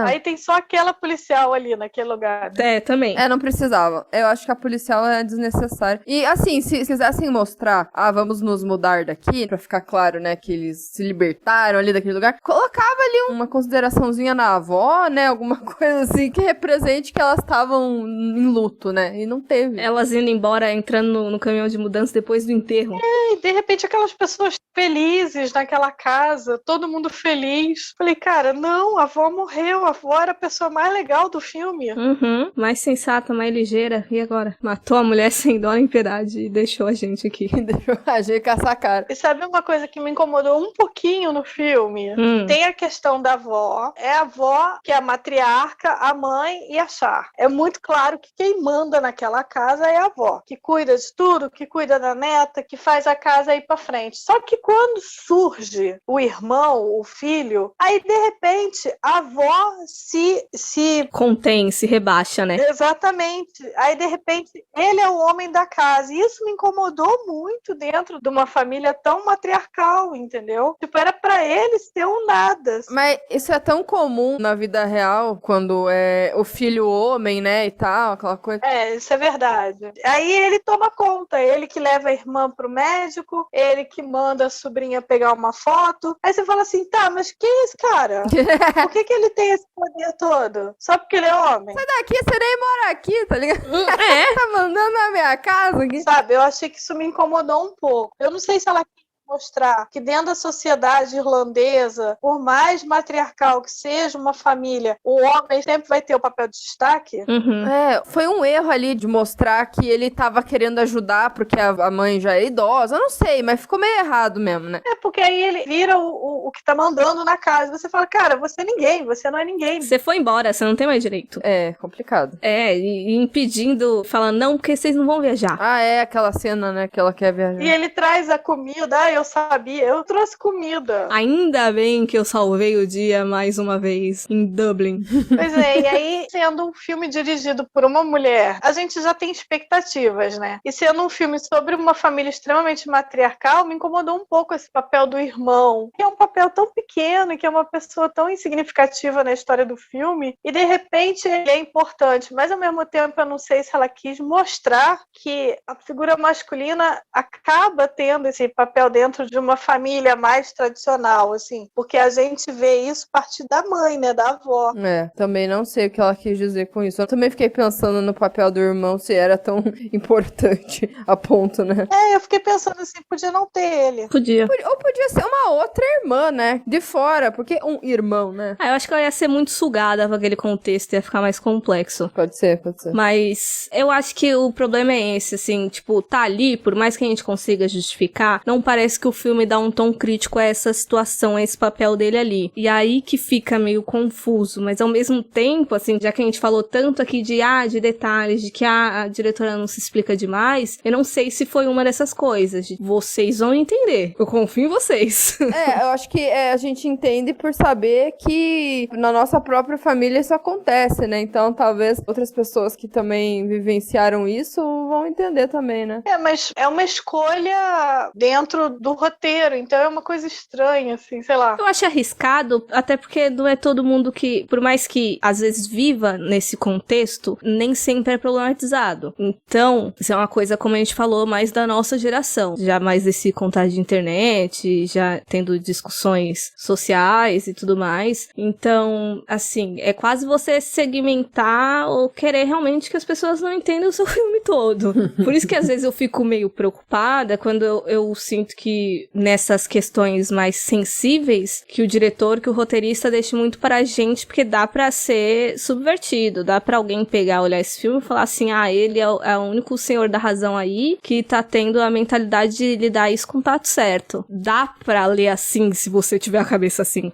Aí tem só aquela policial ali naquele lugar. Também. Não precisava. Eu acho que a policial é desnecessária. E, assim, se quisessem mostrar, vamos nos mudar daqui, pra ficar claro, né, que eles se libertaram ali daquele lugar, colocava ali uma consideraçãozinha na avó, né, alguma coisa assim, que represente que elas estavam em luto, né, e não teve. Elas indo embora, entrando no caminhão de mudança depois do enterro. E de repente aquelas pessoas felizes naquela casa, todo mundo feliz. Falei, cara, não, a avó morreu, a avó era a pessoa mais legal do filme. Uhum, mais sensata, mais ligeira. E agora? Matou a mulher sem dó nem piedade e deixou a gente aqui. Deixou a gente caçar a cara. E sabe uma coisa que me incomodou um pouquinho no filme? Tem a questão da avó. É a avó que é a matriarca, a mãe e a Char. É muito claro que quem manda naquela casa é a avó, que cuida de tudo, que cuida da neta, que faz a casa ir pra frente. Só que quando surge o irmão, o filho, aí de repente a avó se contém, se rebaixa, né? Exatamente. Aí de repente ele é o homem da casa. E isso me incomodou muito dentro de uma família tão matriarcal, entendeu? Tipo, era pra ele ser um nada. Mas isso é tão comum na vida real, quando é o filho homem, né, e tal, aquela coisa. Isso é verdade. Aí ele toma conta, ele que leva a irmã pro médico, ele que manda a sobrinha pegar uma foto. Aí você fala assim, tá, mas quem é esse cara? Por que ele tem esse poder todo? Só porque ele é homem? Sai daqui, você nem mora aqui, tá ligado? Tá mandando na minha casa aqui. Sabe, eu achei que isso me incomodou um pouco. Eu não sei se ela quis mostrar que dentro da sociedade irlandesa, por mais matriarcal que seja uma família, o homem sempre vai ter o papel de destaque. Uhum. Foi um erro ali de mostrar que ele tava querendo ajudar porque a mãe já é idosa. Eu não sei, mas ficou meio errado mesmo, né? É porque aí ele vira o que tá mandando na casa. Você fala, cara, você é ninguém, você não é ninguém. Você foi embora, você não tem mais direito. É, complicado. E impedindo, falando, não, porque vocês não vão viajar. Ah, é aquela cena, né, que ela quer viajar. E ele traz a comida, eu sabia, eu trouxe comida. Ainda bem que eu salvei o dia mais uma vez em Dublin. Pois é, e aí, sendo um filme dirigido por uma mulher, a gente já tem expectativas, né? E sendo um filme sobre uma família extremamente matriarcal, me incomodou um pouco esse papel do irmão, que é um papel tão pequeno, que é uma pessoa tão insignificativa na história do filme, e de repente ele é importante, mas ao mesmo tempo eu não sei se ela quis mostrar que a figura masculina acaba tendo esse papel dentro de uma família mais tradicional, assim, porque a gente vê isso a partir da mãe, né, da avó. Também não sei o que ela quis dizer com isso. Eu também fiquei pensando no papel do irmão, se era tão importante a ponto, né? Eu fiquei pensando assim, podia não ter ele. Podia. Ou podia ser uma outra irmã, né? De fora, porque um irmão, né? Eu acho que ela ia ser muito sugada com aquele contexto, ia ficar mais complexo. Pode ser. Mas eu acho que o problema é esse, assim, tipo, tá ali, por mais que a gente consiga justificar, não parece que o filme dá um tom crítico a essa situação, a esse papel dele ali. E aí que fica meio confuso, mas ao mesmo tempo, assim, já que a gente falou tanto aqui de detalhes, de que a diretora não se explica demais, eu não sei se foi uma dessas coisas. Vocês vão entender. Eu confio em vocês. Eu acho que a gente entende por saber que na nossa própria família isso acontece, né? Então talvez outras pessoas que também vivenciaram isso vão entender também, né? Mas é uma escolha dentro do roteiro, então é uma coisa estranha, assim, sei lá. Eu acho arriscado, até porque não é todo mundo que, por mais que às vezes viva nesse contexto, nem sempre é problematizado. Então, isso é uma coisa, como a gente falou, mais da nossa geração. Já mais desse contato de internet, já tendo discussões sociais e tudo mais. Então, assim, é quase você segmentar ou querer realmente que as pessoas não entendam o seu filme todo. Por isso que às vezes eu fico meio preocupada quando eu sinto que nessas questões mais sensíveis, que o diretor, que o roteirista deixe muito para a gente, porque dá pra ser subvertido, dá pra alguém pegar, olhar esse filme e falar assim, ele é o único senhor da razão aí que tá tendo a mentalidade de lidar isso com o tato certo. Dá pra ler assim, se você tiver a cabeça assim.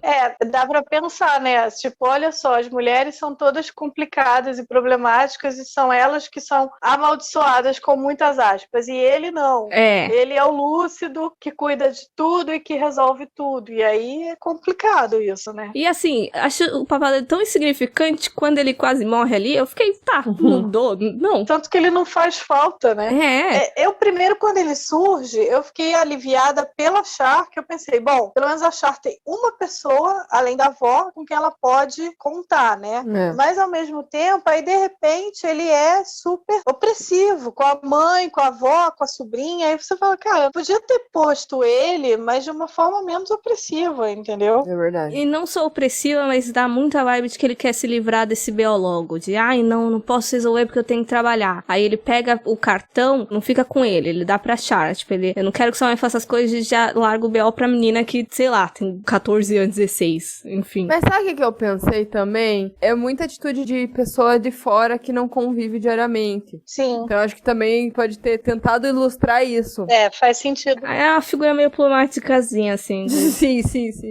Dá pra pensar, né? Tipo, olha só, as mulheres são todas complicadas e problemáticas e são elas que são amaldiçoadas com muitas aspas, e ele não. Ele é o lúcido que cuida de tudo e que resolve tudo, e aí é complicado isso, né? E assim, acho o papel dele tão insignificante, quando ele quase morre ali, eu fiquei, mudou, não. Tanto que ele não faz falta, né? Eu primeiro, quando ele surge, eu fiquei aliviada pela Char, que eu pensei, bom, pelo menos a Char tem uma pessoa, além da avó, com quem ela pode contar, né? Mas ao mesmo tempo, aí de repente, ele é super opressivo, com a mãe, com a avó, com a sobrinha, aí você fala, cara, podia ter posto ele, mas de uma forma menos opressiva, entendeu? É verdade. E não sou opressiva, mas dá muita vibe de que ele quer se livrar desse biólogo, de não posso resolver porque eu tenho que trabalhar. Aí ele pega o cartão, não fica com ele dá pra Char, tipo, eu não quero que sua mãe faça as coisas e já larga o B.O. pra menina que, sei lá, tem 14 anos, 16, enfim. Mas sabe o que eu pensei também? É muita atitude de pessoa de fora que não convive diariamente. Sim. Então eu acho que também pode ter tentado ilustrar isso. Faz sentido. É uma figura meio problemáticazinha, assim. Sim.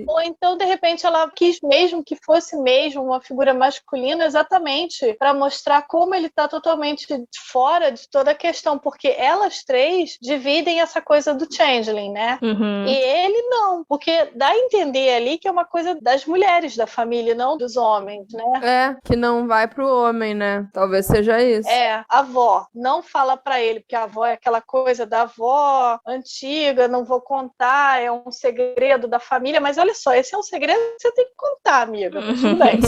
Ou então, de repente, ela quis mesmo que fosse mesmo uma figura masculina exatamente para mostrar como ele tá totalmente fora de toda a questão, porque elas três dividem essa coisa do changeling, né? Uhum. E ele não, porque dá a entender ali que é uma coisa das mulheres da família, não dos homens, né? Que não vai pro homem, né? Talvez seja isso. A avó não fala pra ele, porque a avó é aquela coisa da avó antiga, não não vou contar, é um segredo da família, mas olha só, esse é um segredo que você tem que contar, amiga, tudo bem.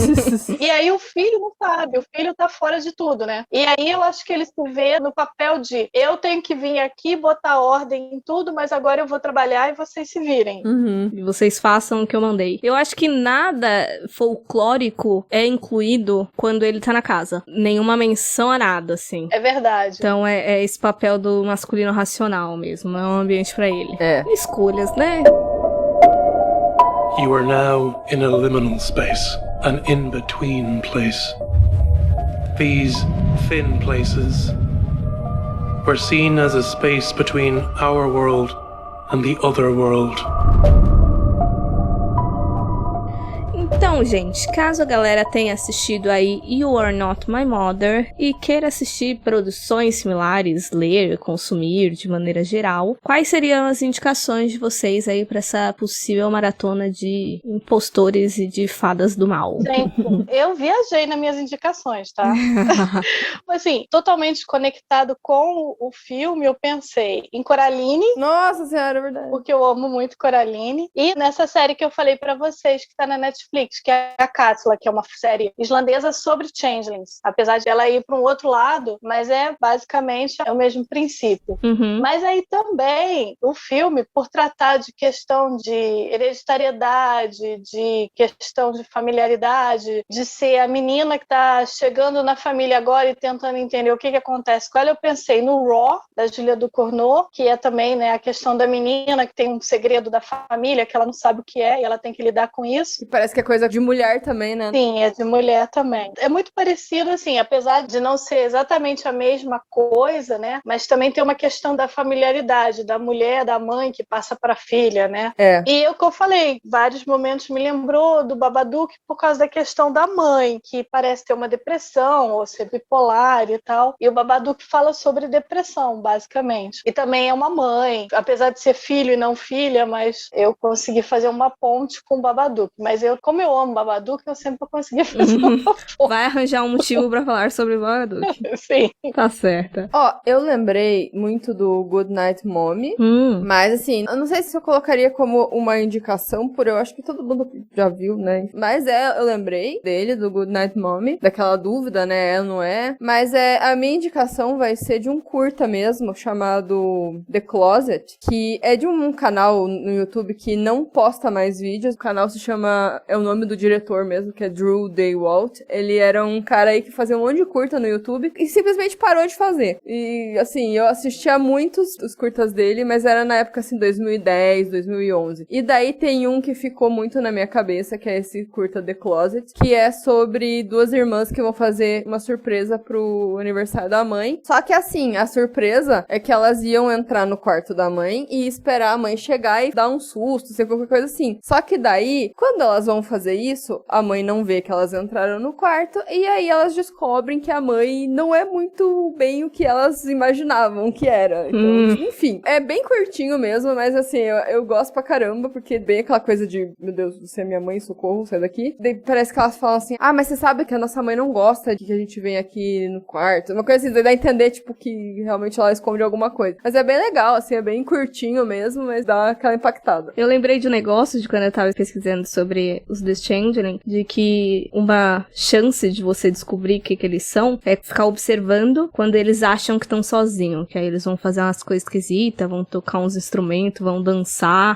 E aí o filho não sabe, o filho tá fora de tudo, né? E aí eu acho que ele se vê no papel de eu tenho que vir aqui, botar ordem em tudo, mas agora eu vou trabalhar e vocês se virem. E vocês façam o que eu mandei. Eu acho que nada folclórico é incluído quando ele tá na casa. Nenhuma menção a nada, assim. É verdade. Então é esse papel do masculino racional mesmo. É um ambiente pra ele. É. Escolhas, né? You are now in a liminal space, an in-between place. These thin places were seen as a space between our world and the other world. Então, gente, caso a galera tenha assistido aí You Are Not My Mother e queira assistir produções similares, ler, consumir de maneira geral, quais seriam as indicações de vocês aí pra essa possível maratona de impostores e de fadas do mal? Gente, eu viajei nas minhas indicações, tá? Assim, totalmente conectado com o filme, eu pensei em Coraline. Nossa senhora, é verdade. Porque eu amo muito Coraline. E nessa série que eu falei pra vocês, que tá na Netflix, que é a Katla, que é uma série islandesa sobre changelings. Apesar de ela ir para um outro lado, mas basicamente o mesmo princípio. Mas aí também o filme, por tratar de questão de hereditariedade, de questão de familiaridade, de ser a menina que tá chegando na família agora e tentando entender o que acontece com ela, eu pensei no Raw, da Julia Ducournau, que é também, né, a questão da menina que tem um segredo da família, que ela não sabe o que é e ela tem que lidar com isso. E parece que é coisa de mulher também, né? Sim, é de mulher também. É muito parecido, assim, apesar de não ser exatamente a mesma coisa, né? Mas também tem uma questão da familiaridade, da mulher, da mãe que passa para a filha, né? É. E o que eu falei, vários momentos me lembrou do Babadook por causa da questão da mãe, que parece ter uma depressão ou ser bipolar e tal. E o Babadook fala sobre depressão, basicamente. E também é uma mãe, apesar de ser filho e não filha, mas eu consegui fazer uma ponte com o Babadook. Mas como eu amo Babadook, eu sempre consegui fazer uma ponte. Vai arranjar um motivo pra falar sobre Babadook. Sim. Tá certa. Ó, eu lembrei muito do Good Night Mommy, mas assim, eu não sei se eu colocaria como uma indicação, por eu acho que todo mundo já viu, né? Mas eu lembrei dele, do Good Night Mommy, daquela dúvida, né? É ou não é? Mas a minha indicação vai ser de um curta mesmo, chamado The Closet, que é de um canal no YouTube que não posta mais vídeos. O canal se chama, é o nome do diretor mesmo, que é Drew Daywalt. Ele era um cara aí que fazia um monte de curta no YouTube e simplesmente parou de fazer. E assim, eu assistia muitos os curtas dele, mas era na época assim 2010, 2011. E daí tem um que ficou muito na minha cabeça, que é esse curta The Closet, que é sobre duas irmãs que vão fazer uma surpresa pro aniversário da mãe. Só que assim, a surpresa é que elas iam entrar no quarto da mãe e esperar a mãe chegar e dar um susto, sei qualquer coisa assim. Só que daí, quando elas vão fazer isso, a mãe não vê que elas entraram no quarto e aí elas descobrem que a mãe não é muito bem o que elas imaginavam que era. Então, enfim, é bem curtinho mesmo, mas assim, eu gosto pra caramba, porque bem aquela coisa de, meu Deus, você é minha mãe, socorro, sai daqui. Daí parece que elas falam assim, mas você sabe que a nossa mãe não gosta de que a gente venha aqui no quarto. Uma coisa assim, daí dá a entender, tipo, que realmente ela esconde alguma coisa. Mas é bem legal, assim, é bem curtinho mesmo, mas dá aquela impactada. Eu lembrei de um negócio de quando eu tava pesquisando sobre os The Changeling, de que uma chance de você descobrir o que eles são é ficar observando quando eles acham que estão sozinhos, que aí eles vão fazer umas coisas esquisitas, vão tocar uns instrumentos, vão dançar.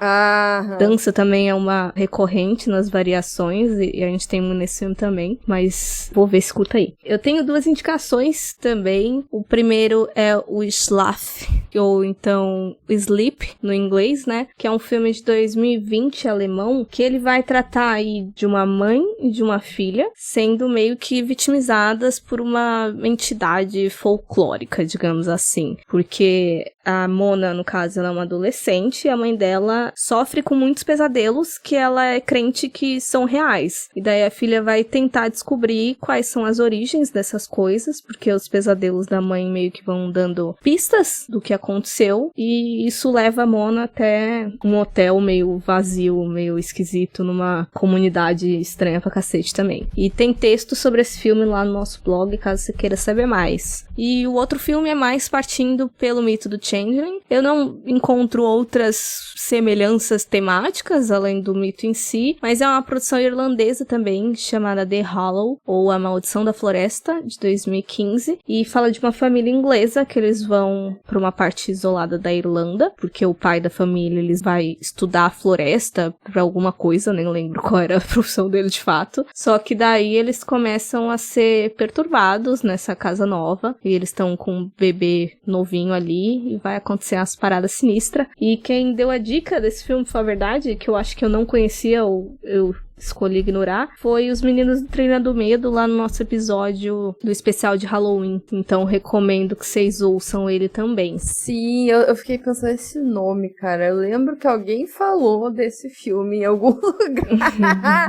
Dança também é uma recorrente nas variações, e a gente tem um nesse filme também, mas vou ver se escuta aí. Eu tenho duas indicações também. O primeiro é o Schlaf, ou então Sleep, no inglês, né? Que é um filme de 2020 alemão, que ele vai tratar aí de uma mãe e de uma filha sendo meio que vitimizadas por uma entidade folclórica, digamos assim. Porque a Mona, no caso, ela é uma adolescente e a mãe dela sofre com muitos pesadelos que ela é crente que são reais. E daí a filha vai tentar descobrir quais são as origens dessas coisas, porque os pesadelos da mãe meio que vão dando pistas do que aconteceu, e isso leva a Mona até um hotel meio vazio, meio esquisito, numa comunidade estranha pra cacete também. E tem texto sobre esse filme lá no nosso blog, caso você queira saber mais. E o outro filme é mais partindo pelo mito do Changeling. Eu não encontro outras semelhanças temáticas, além do mito em si, mas é uma produção irlandesa também, chamada The Hollow, ou A Maldição da Floresta, de 2015, e fala de uma família inglesa que eles vão para uma parte isolada da Irlanda, porque o pai da família eles vai estudar a floresta para alguma coisa, nem lembro qual era a profissão dele de fato, só que daí eles começam a ser perturbados nessa casa nova, e eles estão com um bebê novinho ali, e vai acontecer umas paradas sinistras. E quem deu a dica desse filme, foi a verdade, que eu acho que eu não conhecia, ou eu escolhi ignorar, foi os meninos do Treina do Medo lá no nosso episódio do especial de Halloween. Então recomendo que vocês ouçam ele também. Sim, eu fiquei pensando nesse nome, cara. Eu lembro que alguém falou desse filme em algum lugar.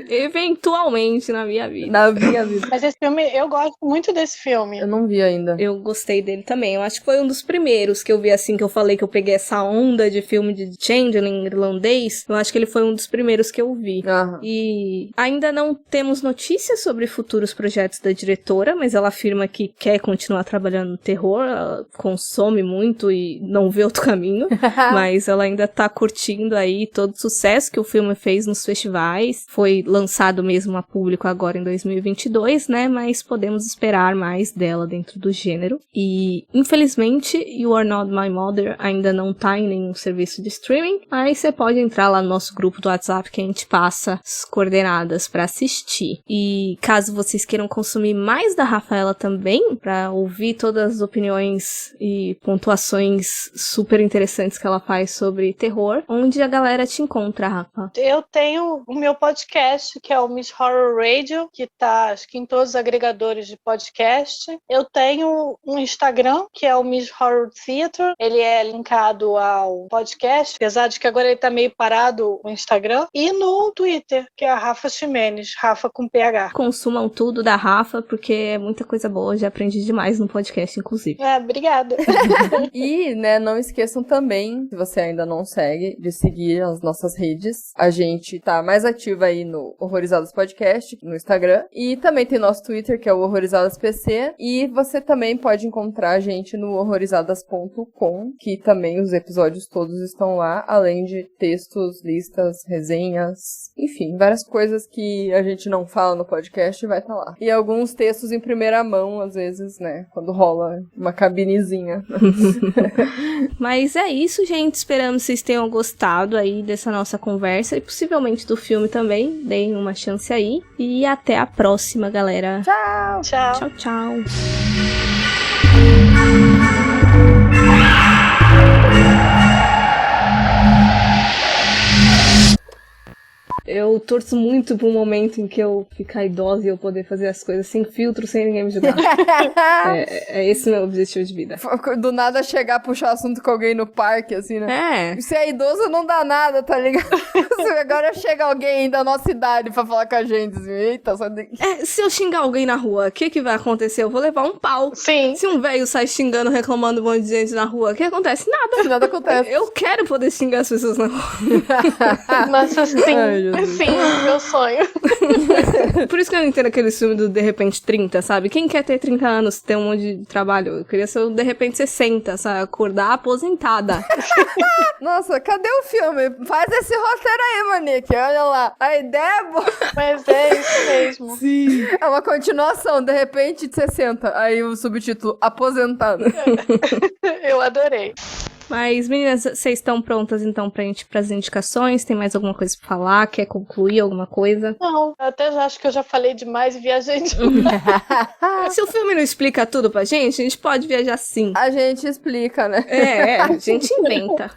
Eventualmente na minha vida. Na minha vida. Mas esse filme, eu gosto muito desse filme. Eu não vi ainda. Eu gostei dele também. Eu acho que foi um dos primeiros que eu vi, assim, que eu falei que eu peguei essa onda de filme de Changeling irlandês. Eu acho que ele foi um dos primeiros que eu vi. Aham. E ainda não temos notícias sobre futuros projetos da diretora, mas ela afirma que quer continuar trabalhando no terror, ela consome muito e não vê outro caminho, mas ela ainda tá curtindo aí todo o sucesso que o filme fez nos festivais. Foi lançado mesmo a público agora em 2022, né, mas podemos esperar mais dela dentro do gênero. E, infelizmente, You Are Not My Mother ainda não tá em nenhum serviço de streaming, mas você pode entrar lá no nosso grupo do WhatsApp que a gente passa as coordenadas para assistir. E caso vocês queiram consumir mais da Rafaela também, para ouvir todas as opiniões e pontuações super interessantes que ela faz sobre terror, onde a galera te encontra, Rafa? Eu tenho o meu podcast, que é o Miss Horror Radio, que tá, acho que em todos os agregadores de podcast. Eu tenho um Instagram, que é o Miss Horror Theater. Ele é linkado ao podcast, apesar de que agora ele tá meio parado, o Instagram. E no Twitter, que é a Rafa Ximenes, Rafa com PH. Consumam tudo da Rafa, porque é muita coisa boa, já aprendi demais no podcast, inclusive. Obrigada. E, né, não esqueçam também, se você ainda não segue, de seguir as nossas redes. A gente tá mais ativa aí no Horrorizadas Podcast, no Instagram. E também tem nosso Twitter, que é o Horrorizadas PC. E você também pode encontrar a gente no horrorizadas.com, que também os episódios todos estão lá, além de textos, listas, resenhas, enfim, várias coisas que a gente não fala no podcast vai estar lá. E alguns textos em primeira mão, às vezes, né, quando rola uma cabinezinha. Mas é isso, gente. Esperamos que vocês tenham gostado aí dessa nossa conversa e possivelmente do filme também. Deem uma chance aí. E até a próxima, galera. Tchau! Tchau. Tchau, tchau. Eu torço muito pro momento em que eu ficar idosa e eu poder fazer as coisas sem filtro, sem ninguém me julgar. é esse o meu objetivo de vida. Do nada chegar, puxar assunto com alguém no parque, assim, né? É. Se é idoso, não dá nada, tá ligado? Agora chega alguém da nossa idade pra falar com a gente, assim, eita, só... Se eu xingar alguém na rua, o que vai acontecer? Eu vou levar um pau. Sim. Se um velho sai xingando, reclamando um monte de gente na rua, o que acontece? Nada. Nada acontece. Eu quero poder xingar as pessoas na rua. Nossa, sim. Ai, sim, meu sonho. Por isso que eu não entendo aquele filme do De Repente 30, sabe? Quem quer ter 30 anos, ter um monte de trabalho? Eu queria ser o De Repente 60, sabe? Acordar aposentada. Nossa, cadê o filme? Faz esse roteiro aí, Monique. Olha lá. A ideia é boa. Mas é isso mesmo. Sim. É uma continuação, De Repente 60. Aí o subtítulo, aposentado. Eu adorei. Mas, meninas, vocês estão prontas, então, pra gente ir pras indicações? Tem mais alguma coisa pra falar? Quer concluir alguma coisa? Não, eu até já acho que eu já falei demais e viajei demais. Se o filme não explica tudo pra gente, a gente pode viajar sim. A gente explica, né? A gente inventa.